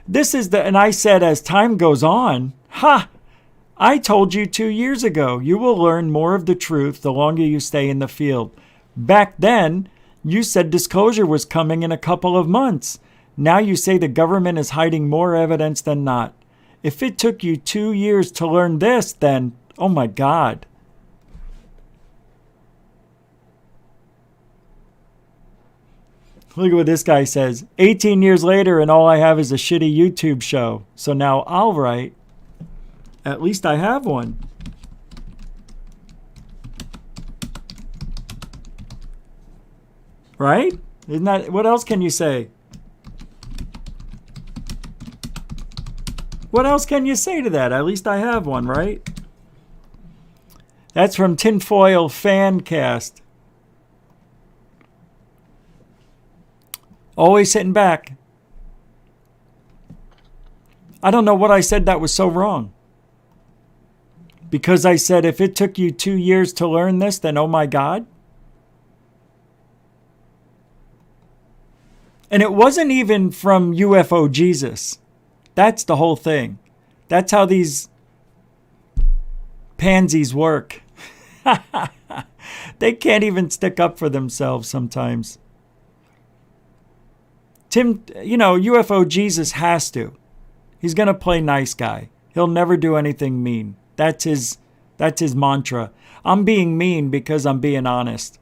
Speaker 2: And I said, as time goes on, I told you 2 years ago, you will learn more of the truth the longer you stay in the field. Back then, you said disclosure was coming in a couple of months. Now you say the government is hiding more evidence than not. If it took you 2 years to learn this, then, oh my God. Look at what this guy says. 18 years later and all I have is a shitty YouTube show. So now I'll write. At least I have one. Right? Isn't that, what else can you say? What else can you say to that? At least I have one, right? That's from Tinfoil Fancast. Always sitting back. I don't know what I said that was so wrong. Because I said if it took you 2 years to learn this, then oh my God. And it wasn't even from UFO Jesus. That's the whole thing. That's how these pansies work. They can't even stick up for themselves sometimes. Tim, UFO Jesus has to. He's going to play nice guy. He'll never do anything mean. That's his mantra. I'm being mean because I'm being honest.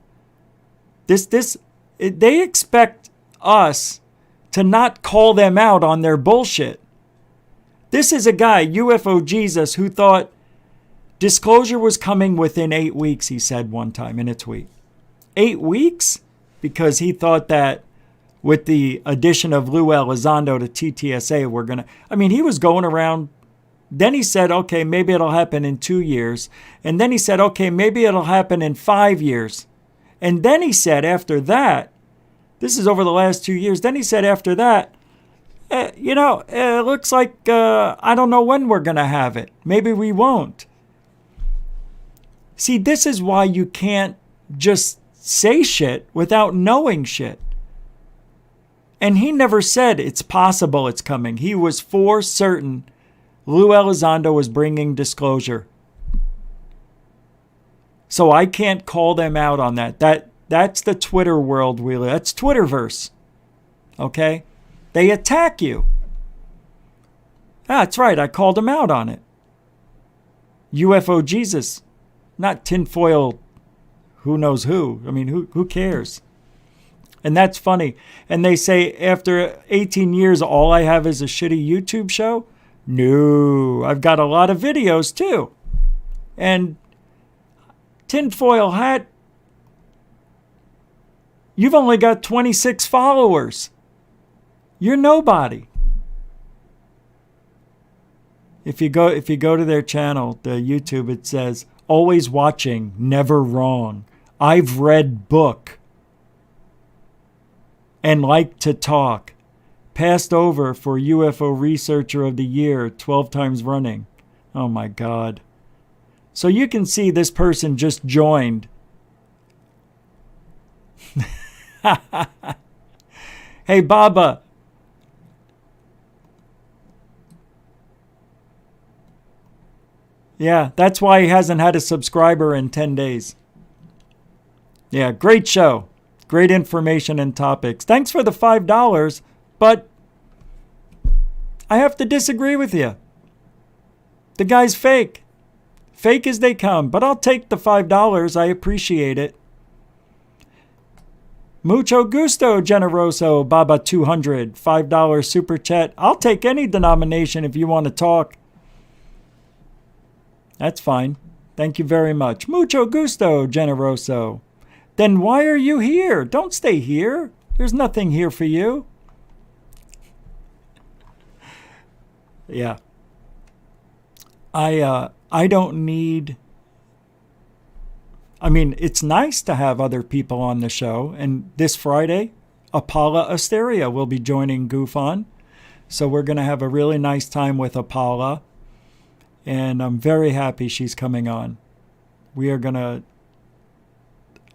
Speaker 2: They expect us to not call them out on their bullshit. This is a guy, UFO Jesus, who thought disclosure was coming within 8 weeks, he said one time in a tweet. 8 weeks? Because he thought that with the addition of Luiz Elizondo to TTSA, he was going around. Then he said, okay, maybe it'll happen in 2 years. And then he said, okay, maybe it'll happen in 5 years. And then he said after that, this is over the last 2 years, then he said after that, it looks like I don't know when we're going to have it. Maybe we won't. See, this is why you can't just say shit without knowing shit. And he never said it's possible it's coming. He was for certain Luiz Elizondo was bringing disclosure. So I can't call them out on that. That's the Twitter world we live. That's Twitterverse. Okay? They attack you. That's right. I called them out on it. UFO Jesus. Not tinfoil who knows who. Who cares? And that's funny. And they say after 18 years, all I have is a shitty YouTube show? No, I've got a lot of videos too. And tinfoil hat, you've only got 26 followers. You're nobody. If you go to their channel, the YouTube, it says, always watching, never wrong. I've read book. And like to talk. Passed over for UFO Researcher of the Year 12 times running. Oh my God. So you can see this person just joined. Hey, Baba. Yeah, that's why he hasn't had a subscriber in 10 days. Yeah, great show. Great information and topics. Thanks for the $5, but I have to disagree with you. The guy's fake. Fake as they come, but I'll take the $5. I appreciate it. Mucho gusto, generoso, Baba 200, $5 super chat. I'll take any denomination if you want to talk. That's fine. Thank you very much. Mucho gusto, generoso. Then why are you here? Don't stay here. There's nothing here for you. Yeah. I don't need... it's nice to have other people on the show. And this Friday, Apala Asteria will be joining Goof On. So we're going to have a really nice time with Apala. And I'm very happy she's coming on. We are going to...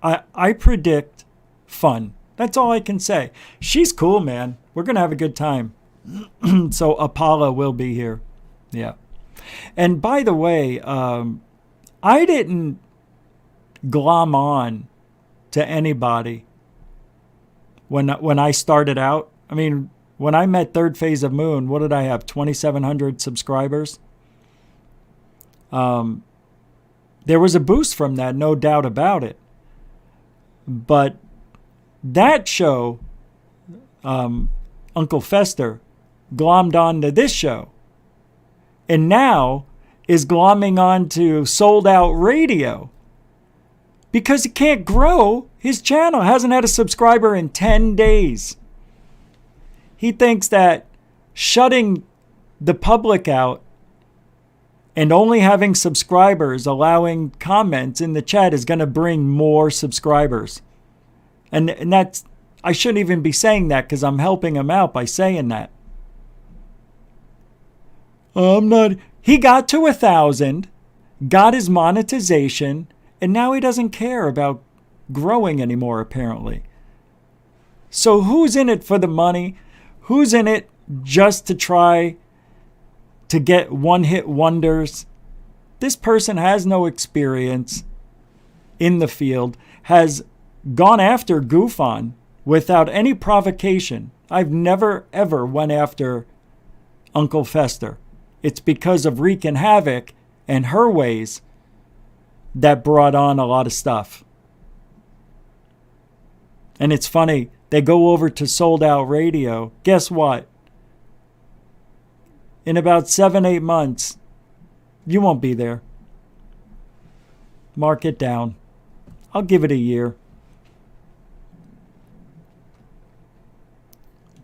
Speaker 2: I predict fun. That's all I can say. She's cool, man. We're going to have a good time. So Apollo will be here. Yeah. And by the way, I didn't glom on to anybody when I started out. I mean, when I met Third Phase of Moon, what did I have? 2,700 subscribers. There was a boost from that, no doubt about it. But that show, Uncle Fester, glommed on to this show. And now is glomming on to Sold Out Radio. Because he can't grow his channel. Hasn't had a subscriber in 10 days. He thinks that shutting the public out and only having subscribers, allowing comments in the chat is going to bring more subscribers. And that's, I shouldn't even be saying that because I'm helping him out by saying that. He got to 1,000, got his monetization, and now he doesn't care about growing anymore, apparently. So who's in it for the money? Who's in it just to try to get one-hit wonders? This person has no experience in the field, has gone after Goofon without any provocation. I've never, ever went after Uncle Fester. It's because of wreaking havoc and her ways that brought on a lot of stuff. And it's funny, they go over to Sold Out Radio. Guess what? In about 7-8 months, you won't be there. Mark it down. I'll give it a year.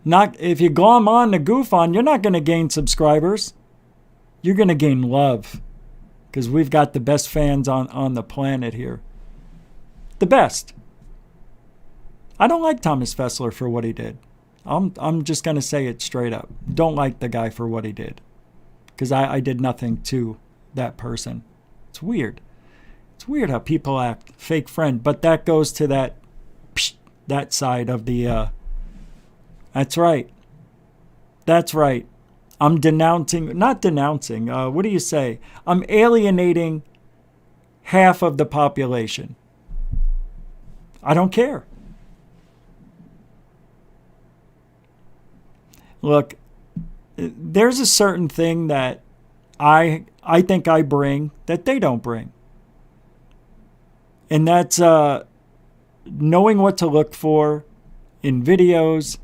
Speaker 2: If you glom on to Goofon, you're not going to gain subscribers. You're going to gain love. Because we've got the best fans on the planet here. The best. I don't like Thomas Fessler for what he did. I'm just going to say it straight up. Don't like the guy for what he did. Because I did nothing to that person. It's weird. It's weird how people act. Fake friend. But that goes to that side of the... That's right. That's right. I'm denouncing... Not denouncing. What do you say? I'm alienating half of the population. I don't care. Look, there's a certain thing that I think I bring that they don't bring. And that's knowing what to look for in videos,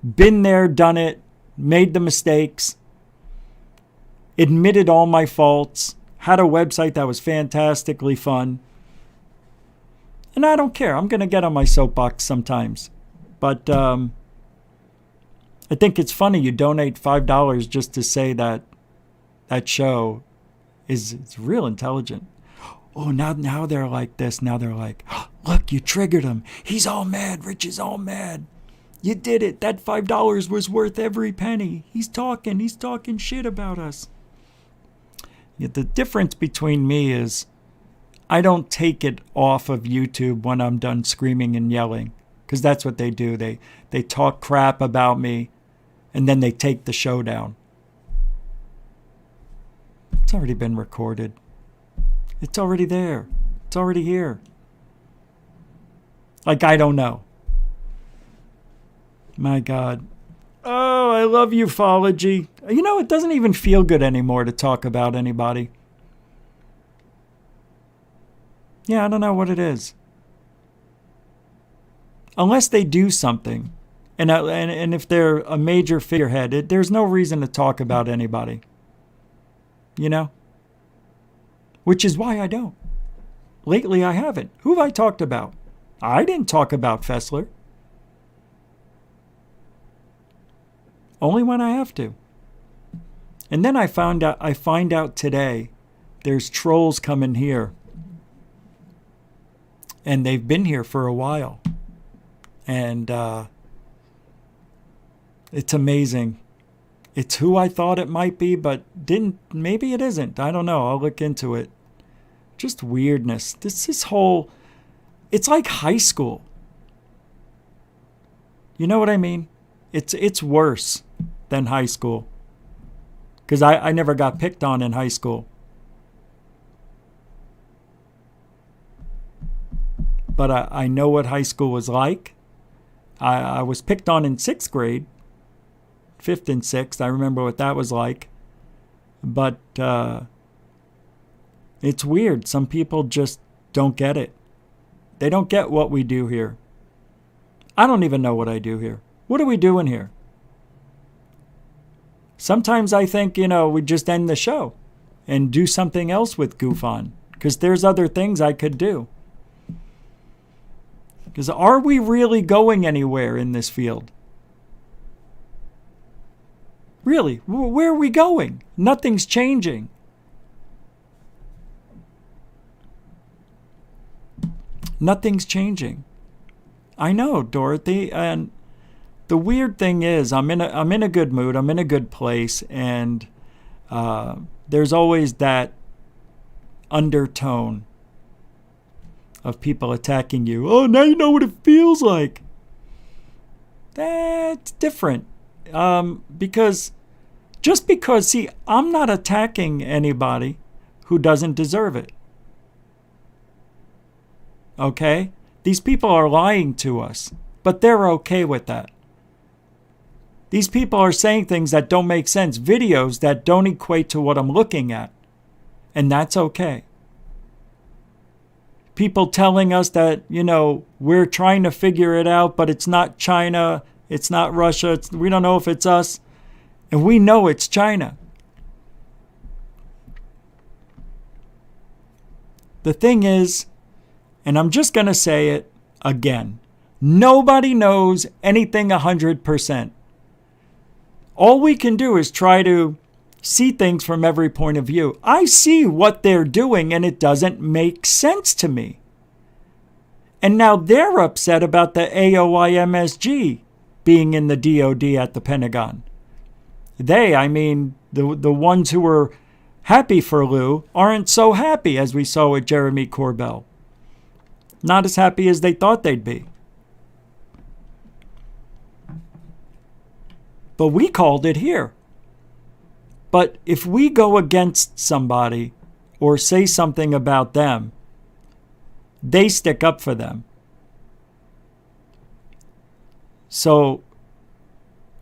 Speaker 2: been there, done it, made the mistakes, admitted all my faults, had a website that was fantastically fun. And I don't care. I'm going to get on my soapbox sometimes. But I think it's funny you donate $5 just to say that that show is real intelligent. Oh, now they're like this. Now they're like, oh, look, you triggered him. He's all mad. Rich is all mad. You did it. That $5 was worth every penny. He's talking shit about us. Yet the difference between me is I don't take it off of YouTube when I'm done screaming and yelling. Because that's what they do. They talk crap about me. And then they take the show down. It's already been recorded. It's already there. It's already here. Like I don't know. My God. Oh, I love ufology. You know, it doesn't even feel good anymore to talk about anybody. Yeah, I don't know what it is. Unless they do something. And if they're a major figurehead, there's no reason to talk about anybody. You know? Which is why I don't. Lately I haven't. Who have I talked about? I didn't talk about Fessler. Only when I have to. And then I find out today there's trolls coming here. And they've been here for a while. And it's amazing. It's who I thought it might be, but maybe it isn't. I don't know. I'll look into it. Just weirdness. This whole, it's like high school. You know what I mean? It's worse than high school. Because I never got picked on in high school. But I know what high school was like. I was picked on in 6th grade. 5th and 6th. I remember what that was like. But it's weird. Some people just don't get it. They don't get what we do here. I don't even know what I do here. What are we doing here? Sometimes I think, we just end the show and do something else with Goof On, because there's other things I could do. Because are we really going anywhere in this field? Really, where are we going? Nothing's changing. Nothing's changing. I know, Dorothy, and the weird thing is I'm in a good mood. I'm in a good place, and there's always that undertone of people attacking you. Oh, now you know what it feels like. That's different. Because see, I'm not attacking anybody who doesn't deserve it. Okay? These people are lying to us, but they're okay with that. These people are saying things that don't make sense, videos that don't equate to what I'm looking at, and that's okay. People telling us that, we're trying to figure it out, but it's not China, it's not Russia, we don't know if it's us, and we know it's China. The thing is, and I'm just going to say it again, nobody knows anything 100%. All we can do is try to see things from every point of view. I see what they're doing and it doesn't make sense to me. And now they're upset about the AOIMSG being in the DOD at the Pentagon. I mean the ones who were happy for Lou aren't so happy, as we saw with Jeremy Corbell. Not as happy as they thought they'd be. But we called it here. But if we go against somebody or say something about them, they stick up for them. So,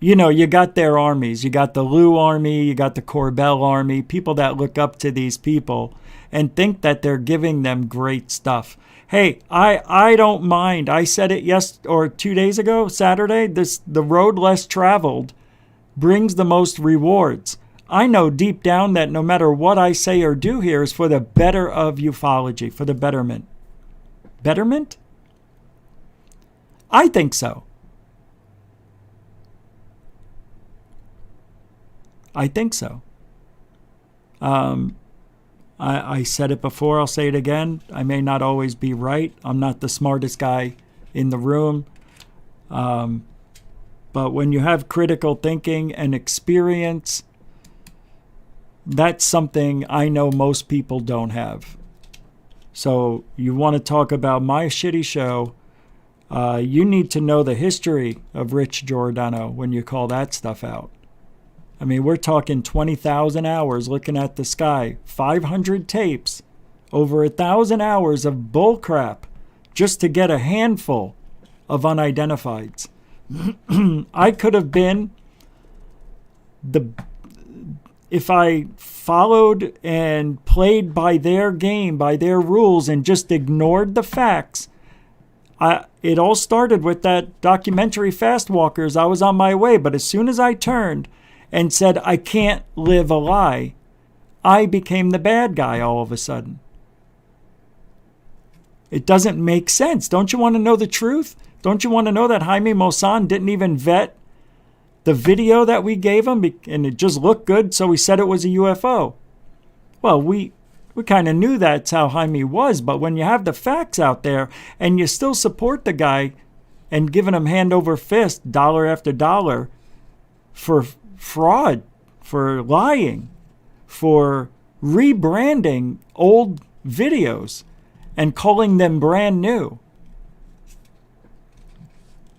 Speaker 2: you got their armies. You got the Lou army, you got the Corbell army, people that look up to these people and think that they're giving them great stuff. Hey, I don't mind. I said it 2 days ago, Saturday, the road less traveled brings the most rewards. I know deep down that no matter what I say or do here is for the better of ufology, for the betterment. Betterment? I think so. I think so. I said it before, I'll say it again. I may not always be right. I'm not the smartest guy in the room. But when you have critical thinking and experience, that's something I know most people don't have. So you want to talk about my shitty show, you need to know the history of Rich Giordano when you call that stuff out. I mean, we're talking 20,000 hours looking at the sky, 500 tapes, over 1,000 hours of bullcrap just to get a handful of unidentifieds. I could have been if I followed and played by their game, by their rules, and just ignored the facts. It all started with that documentary Fast Walkers. I was on my way, but as soon as I turned and said, I can't live a lie, I became the bad guy all of a sudden. It doesn't make sense. Don't you want to know the truth? Don't you want to know that Jaime Maussan didn't even vet the video that we gave him and it just looked good, so we said it was a UFO? Well, we kind of knew that's how Jaime was, but when you have the facts out there and you still support the guy and giving him hand over fist, dollar after dollar, for fraud, for lying, for rebranding old videos and calling them brand new.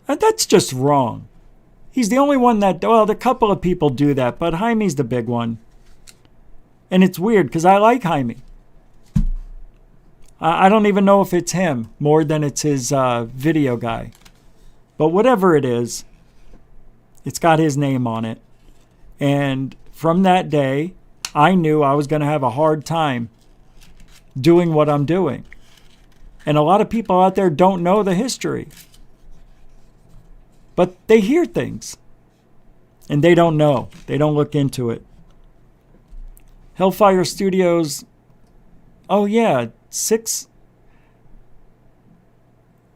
Speaker 2: And that's just wrong. He's the only one that, well, a couple of people do that, but Jaime's the big one. And it's weird because I like Jaime. I don't even know if it's him more than it's his video guy. But whatever it is, it's got his name on it. And from that day, I knew I was going to have a hard time doing what I'm doing. And a lot of people out there don't know the history. But they hear things. And they don't know. They don't look into it. Hellfire Studios, oh yeah,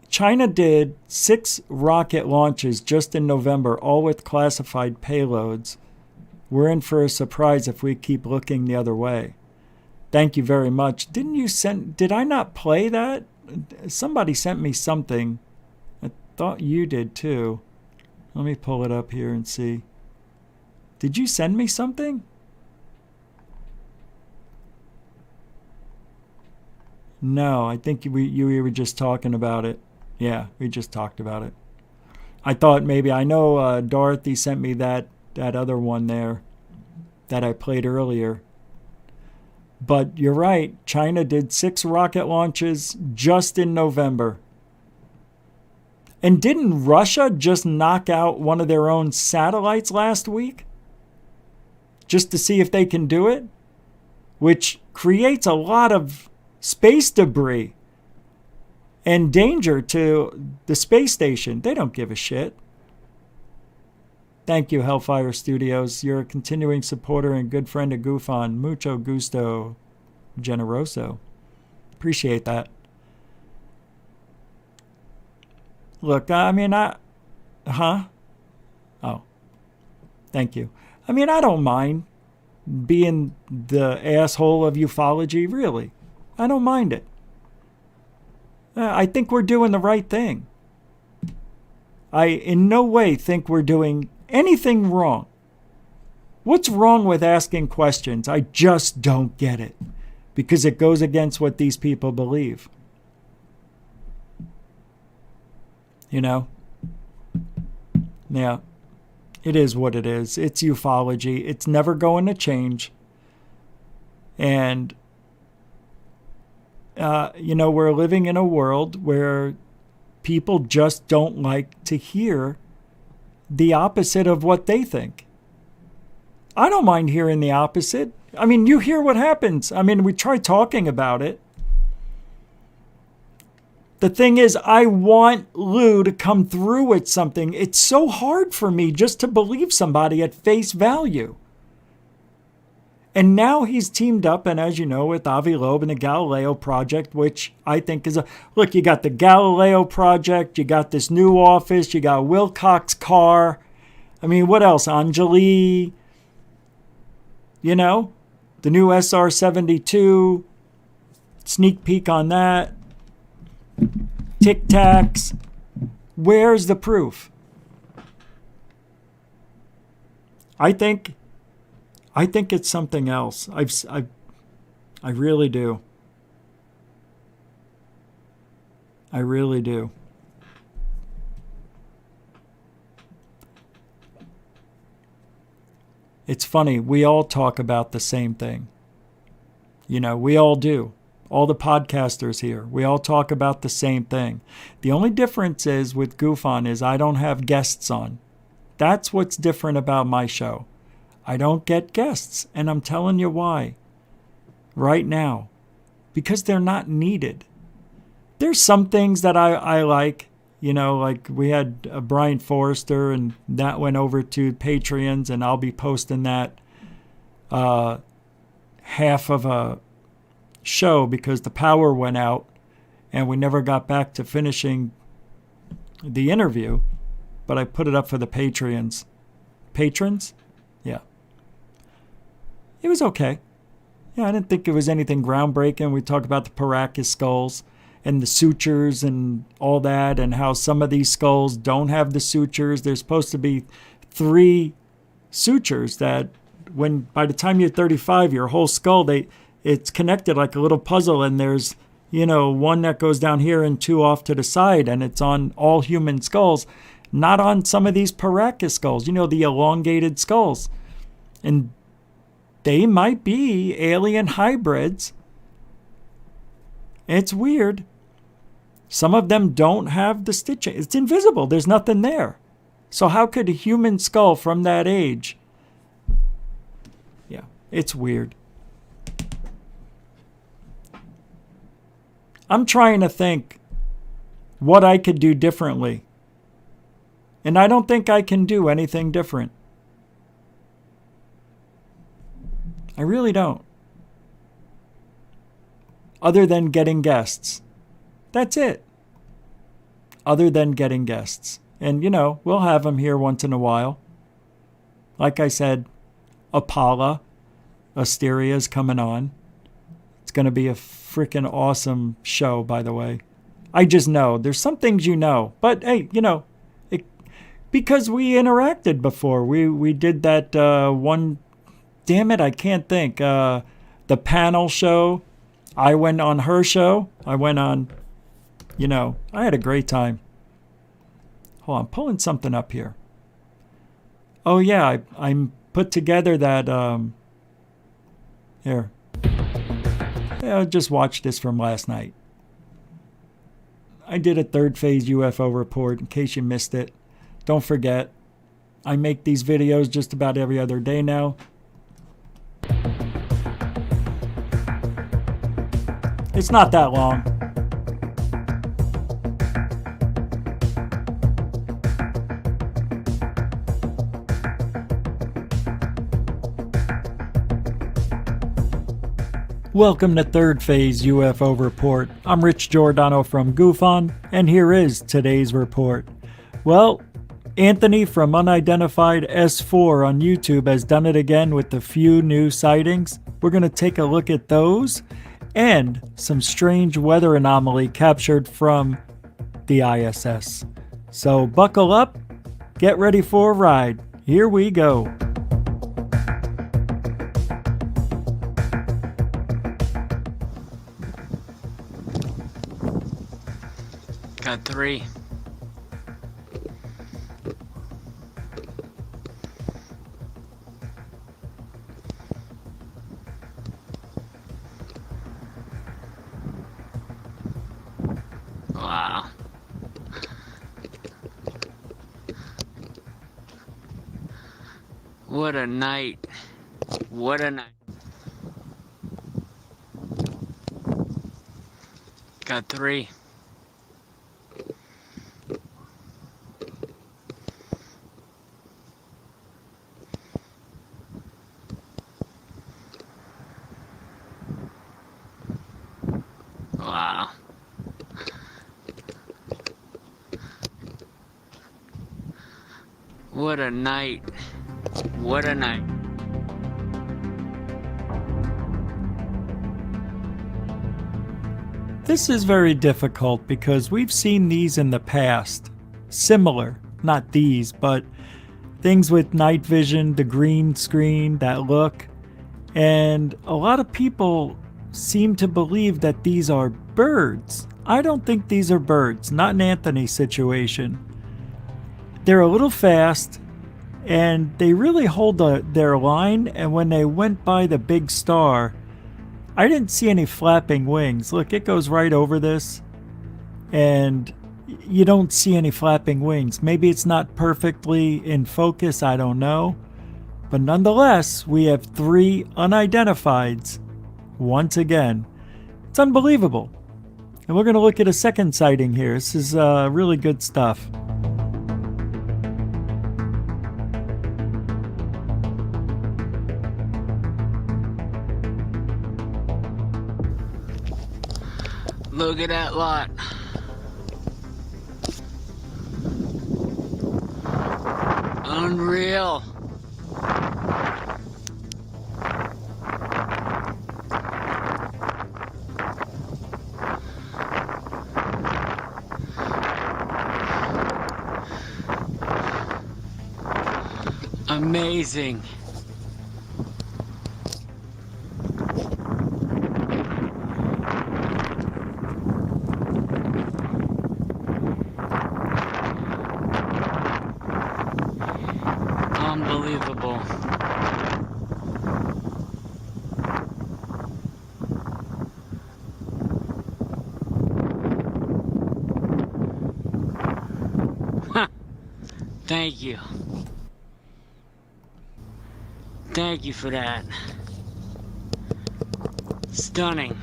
Speaker 2: China did 6 rocket launches just in November, all with classified payloads. We're in for a surprise if we keep looking the other way. Thank you very much. Did I not play that? Somebody sent me something. I thought you did too. Let me pull it up here and see. Did you send me something? No, I think you were just talking about it. Yeah, we just talked about it. I thought maybe, I know Dorothy sent me that other one there that I played earlier. But you're right, China did 6 rocket launches just in November. And didn't Russia just knock out one of their own satellites last week? Just to see if they can do it? Which creates a lot of space debris and danger to the space station. They don't give a shit. Thank you, Hellfire Studios. You're a continuing supporter and good friend of Goofon. Mucho gusto, generoso. Appreciate that. Look, I mean, Oh. Thank you. I mean, I don't mind being the asshole of ufology, really. I don't mind it. I think we're doing the right thing. I in no way think we're doing anything wrong. What's wrong with asking questions? I just don't get it. Because it goes against what these people believe. You know? Yeah. It is what it is. It's ufology. It's never going to change. And we're living in a world where people just don't like to hear the opposite of what they think. I don't mind hearing the opposite. I mean, you hear what happens. I mean, we try talking about it. The thing is, I want Lou to come through with something. It's so hard for me just to believe somebody at face value. And now he's teamed up, and as you know, with Avi Loeb and the Galileo Project, which I think is look, you got the Galileo Project, you got this new office, you got Wilcock's car. I mean, what else? Anjali, the new SR-72, sneak peek on that. Tic Tacs. Where's the proof? I think it's something else. I really do. I really do. It's funny, we all talk about the same thing. We all do. All the podcasters here, we all talk about the same thing. The only difference is with Goofon is I don't have guests on. That's what's different about my show. I don't get guests, and I'm telling you why. Right now. Because they're not needed. There's some things that I like. Like we had Brian Forrester, and that went over to Patreons, and I'll be posting that half of a show because the power went out and we never got back to finishing the interview, but I put it up for the patrons. Yeah, it was okay. I didn't think it was anything groundbreaking. We talked about the Paracas skulls and the sutures and all that, and how some of these skulls don't have the sutures. There's supposed to be 3 sutures that by the time you're 35, your whole skull, it's connected like a little puzzle, and there's, you know, one that goes down here and two off to the side, and it's on all human skulls, not on some of these Paracas skulls, you know, the elongated skulls. And they might be alien hybrids. It's weird. Some of them don't have the stitching. It's invisible. There's nothing there. So how could a human skull from that age? Yeah, it's weird. I'm trying to think what I could do differently. And I don't think I can do anything different. I really don't. Other than getting guests. That's it. Other than getting guests. And, you know, we'll have them here once in a while. Like I said, Apala, Asteria's coming on. It's going to be a freaking awesome show, by the way. I just know. There's some things you know. But, hey, you know, because we interacted before. We did that one... Damn it, I can't think. The panel show. I went on her show. I went on... You know, I had a great time. Hold on, I'm pulling something up here. Oh, yeah, I put together that... Here. Yeah, I just watched this from last night. I did a third phase UFO report, in case you missed it. Don't forget, I make these videos just about every other day now. It's not that long. Welcome to Third Phase UFO Report. I'm Rich Giordano from GoofOn, and here is today's report. Well, Anthony from Unidentified S4 on YouTube has done it again with a few new sightings. We're going to take a look at those and some strange weather anomaly captured from the ISS. So buckle up, get ready for a ride. Here we go.
Speaker 3: Got 3. Wow. What a night. What a night. Got 3. Wow. What a night. What a night.
Speaker 2: This is very difficult because we've seen these in the past. Similar, not these, but things with night vision, the green screen, that look. And a lot of people seem to believe that these are birds. I don't think these are birds, not in Anthony's situation. They're a little fast, and they really hold their line, and when they went by the big star, I didn't see any flapping wings. Look, it goes right over this, and you don't see any flapping wings. Maybe it's not perfectly in focus, I don't know. But nonetheless, we have 3 unidentifieds once again. It's unbelievable. And we're going to look at a second sighting here. This is really good stuff.
Speaker 3: Look at that lot. Unreal. Amazing. Thank you. Thank you for that. Stunning.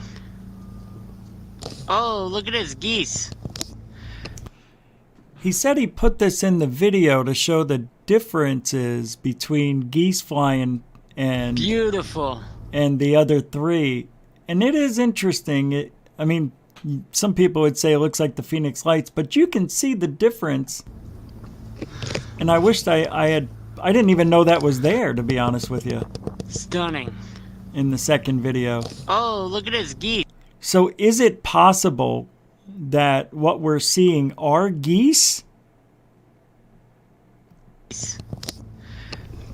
Speaker 3: Oh, look at this, geese.
Speaker 2: He said he put this in the video to show the differences between geese flying and
Speaker 3: beautiful
Speaker 2: and the other three. And it is interesting. I mean, some people would say it looks like the Phoenix Lights, but you can see the difference. And I wished I didn't even know that was there, to be honest with you.
Speaker 3: Stunning.
Speaker 2: In the second video.
Speaker 3: Oh, look at this, geese.
Speaker 2: So is it possible that what we're seeing are geese?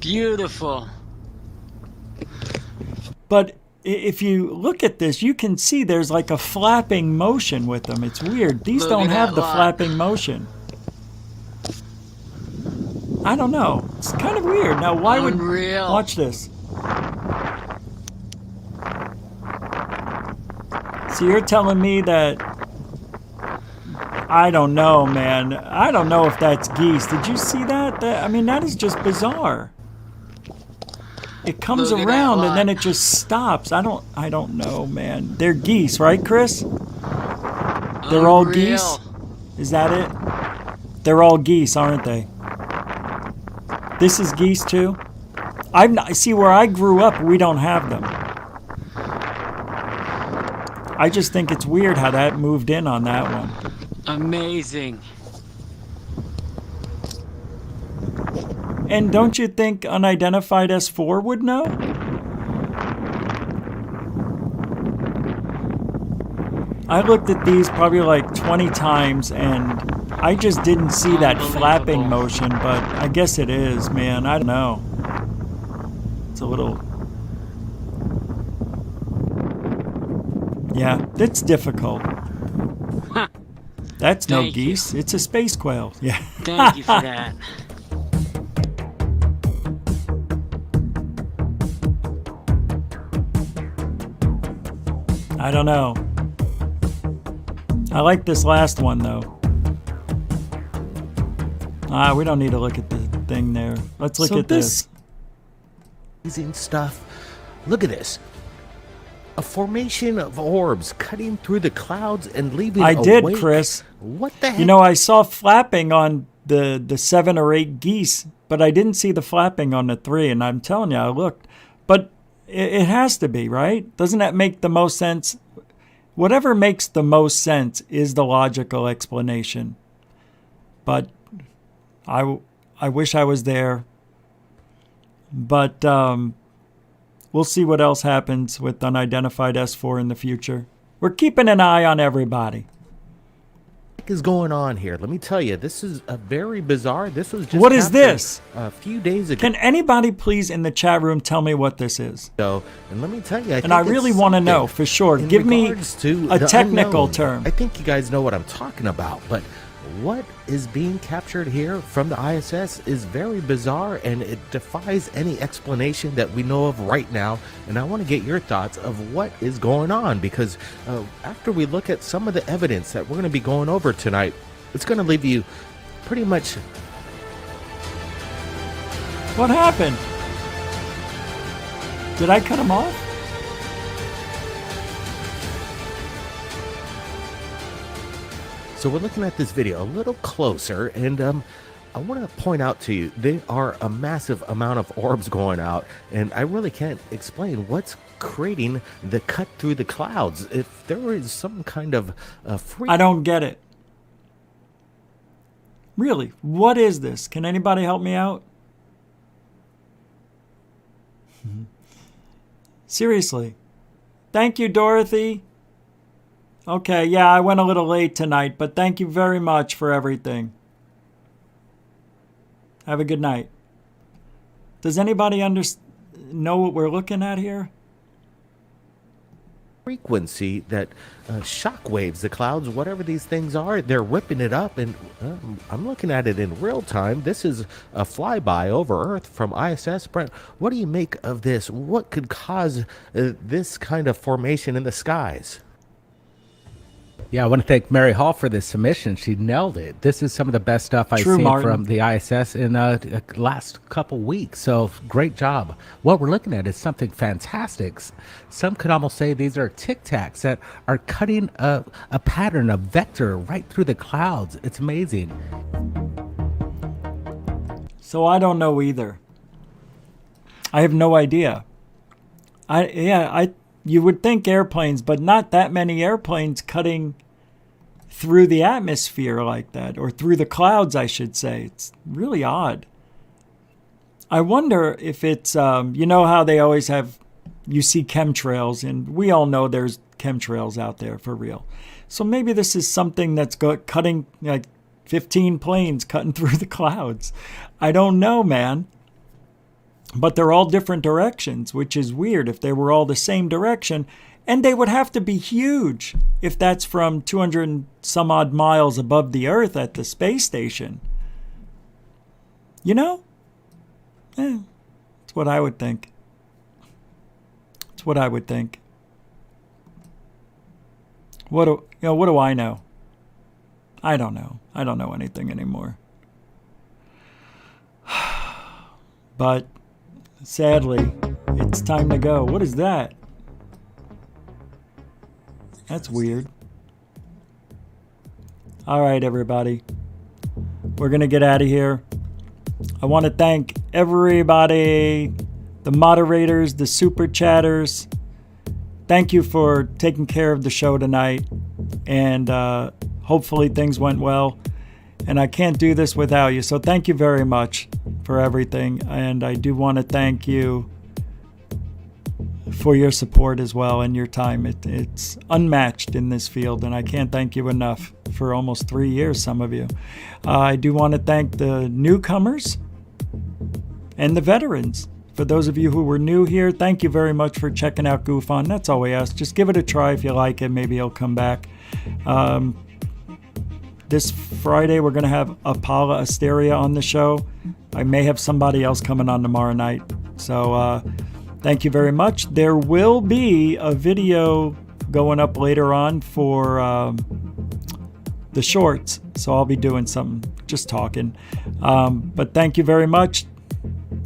Speaker 3: Beautiful.
Speaker 2: But if you look at this, you can see there's like a flapping motion with them. It's weird. These don't have the flapping motion. I don't know. It's kind of weird. Now, why would... Watch this. So you're telling me that... I don't know, man. I don't know if that's geese. Did you see that? I mean, that is just bizarre. It comes around and then it just stops. I don't know, man. They're geese, right, Chris? They're all geese? Is that it? They're all geese, aren't they? This is geese too? See, where I grew up, we don't have them. I just think it's weird how that moved in on that one.
Speaker 3: Amazing.
Speaker 2: And don't you think unidentified S4 would know? I looked at these probably like 20 times and I just didn't see that flapping motion, but I guess it is, man. I don't know. It's a little... Yeah, it's difficult. That's no geese. It's a space quail. Yeah.
Speaker 3: Thank you for that.
Speaker 2: I don't know. I like this last one, though. We don't need to look at the thing there. Let's look at this.
Speaker 15: Amazing stuff. Look at this. A formation of orbs cutting through the clouds and leaving
Speaker 2: I did,
Speaker 15: awake.
Speaker 2: Chris.
Speaker 15: What the heck?
Speaker 2: You know, I saw flapping on the 7 or 8 geese, but I didn't see the flapping on the 3, and I'm telling you, I looked. But it has to be, right? Doesn't that make the most sense? Whatever makes the most sense is the logical explanation. But I wish I was there. But we'll see what else happens with unidentified S4 in the future. We're keeping an eye on everybody.
Speaker 15: What is going on here? Let me tell you, this is a very bizarre. This was just
Speaker 2: what is this?
Speaker 15: A few days ago.
Speaker 2: Can anybody please in the chat room tell me what this is?
Speaker 15: So, and let me tell you,
Speaker 2: I really want to know for sure. Give me a technical term.
Speaker 15: I think you guys know what I'm talking about, but what is being captured here from the ISS is very bizarre, and it defies any explanation that we know of right now. And I want to get your thoughts of what is going on, because after we look at some of the evidence that we're going to be going over tonight, it's going to leave you pretty much...
Speaker 2: What happened? Did I cut him off?
Speaker 15: So we're looking at this video a little closer, and I want to point out to you, there are a massive amount of orbs going out, and I really can't explain what's creating the cut through the clouds. If there is some kind of
Speaker 2: I don't get it. Really, what is this? Can anybody help me out? Seriously. Thank you, Dorothy. Okay, yeah, I went a little late tonight, but thank you very much for everything. Have a good night. Does anybody know what we're looking at here?
Speaker 15: Frequency that shock waves, the clouds, whatever these things are, they're whipping it up, and I'm looking at it in real time. This is a flyby over Earth from ISS. Brent, what do you make of this? What could cause this kind of formation in the skies?
Speaker 4: Yeah, I want to thank Mary Hall for this submission. She nailed it. This is some of the best stuff I've seen from the ISS in the last couple weeks. So great job. What we're looking at is something fantastic. Some could almost say these are Tic Tacs that are cutting a pattern, a vector right through the clouds. It's amazing.
Speaker 2: So I don't know either. I have no idea. You would think airplanes, but not that many airplanes cutting through the atmosphere like that, or through the clouds, I should say. It's really odd. I wonder if it's, you know how they always have, you see chemtrails, and we all know there's chemtrails out there for real. So maybe this is something that's cutting, like 15 planes cutting through the clouds. I don't know, man. But they're all different directions, which is weird if they were all the same direction. And they would have to be huge if that's from 200 and some odd miles above the Earth at the space station. You know? That's what I would think. That's what I would think. What do I know? I don't know. I don't know anything anymore. But sadly, it's time to go. What is that? That's weird. All right, everybody. We're going to get out of here. I want to thank everybody, the moderators, the super chatters. Thank you for taking care of the show tonight. And hopefully things went well. And I can't do this without you. So thank you very much for everything. And I do want to thank you for your support as well and your time. It's unmatched in this field. And I can't thank you enough for almost 3 years, some of you. I do want to thank the newcomers and the veterans. For those of you who were new here, thank you very much for checking out Goof On. That's all we ask. Just give it a try if you like it. Maybe it'll come back. This Friday, we're going to have Paula Asteria on the show. I may have somebody else coming on tomorrow night. So thank you very much. There will be a video going up later on for the shorts. So I'll be doing something, just talking. But thank you very much.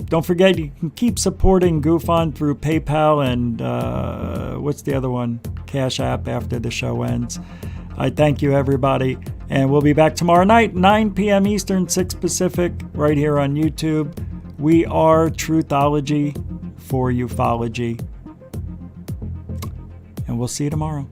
Speaker 2: Don't forget, you can keep supporting Goof On through PayPal and what's the other one? Cash App after the show ends. I thank you, everybody. And we'll be back tomorrow night, 9 p.m. Eastern, 6 Pacific, right here on YouTube. We are Truthology for Ufology. And we'll see you tomorrow.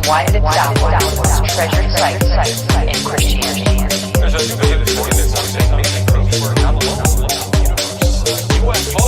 Speaker 6: Why did it downwards treasured sites in Christianity? UFO,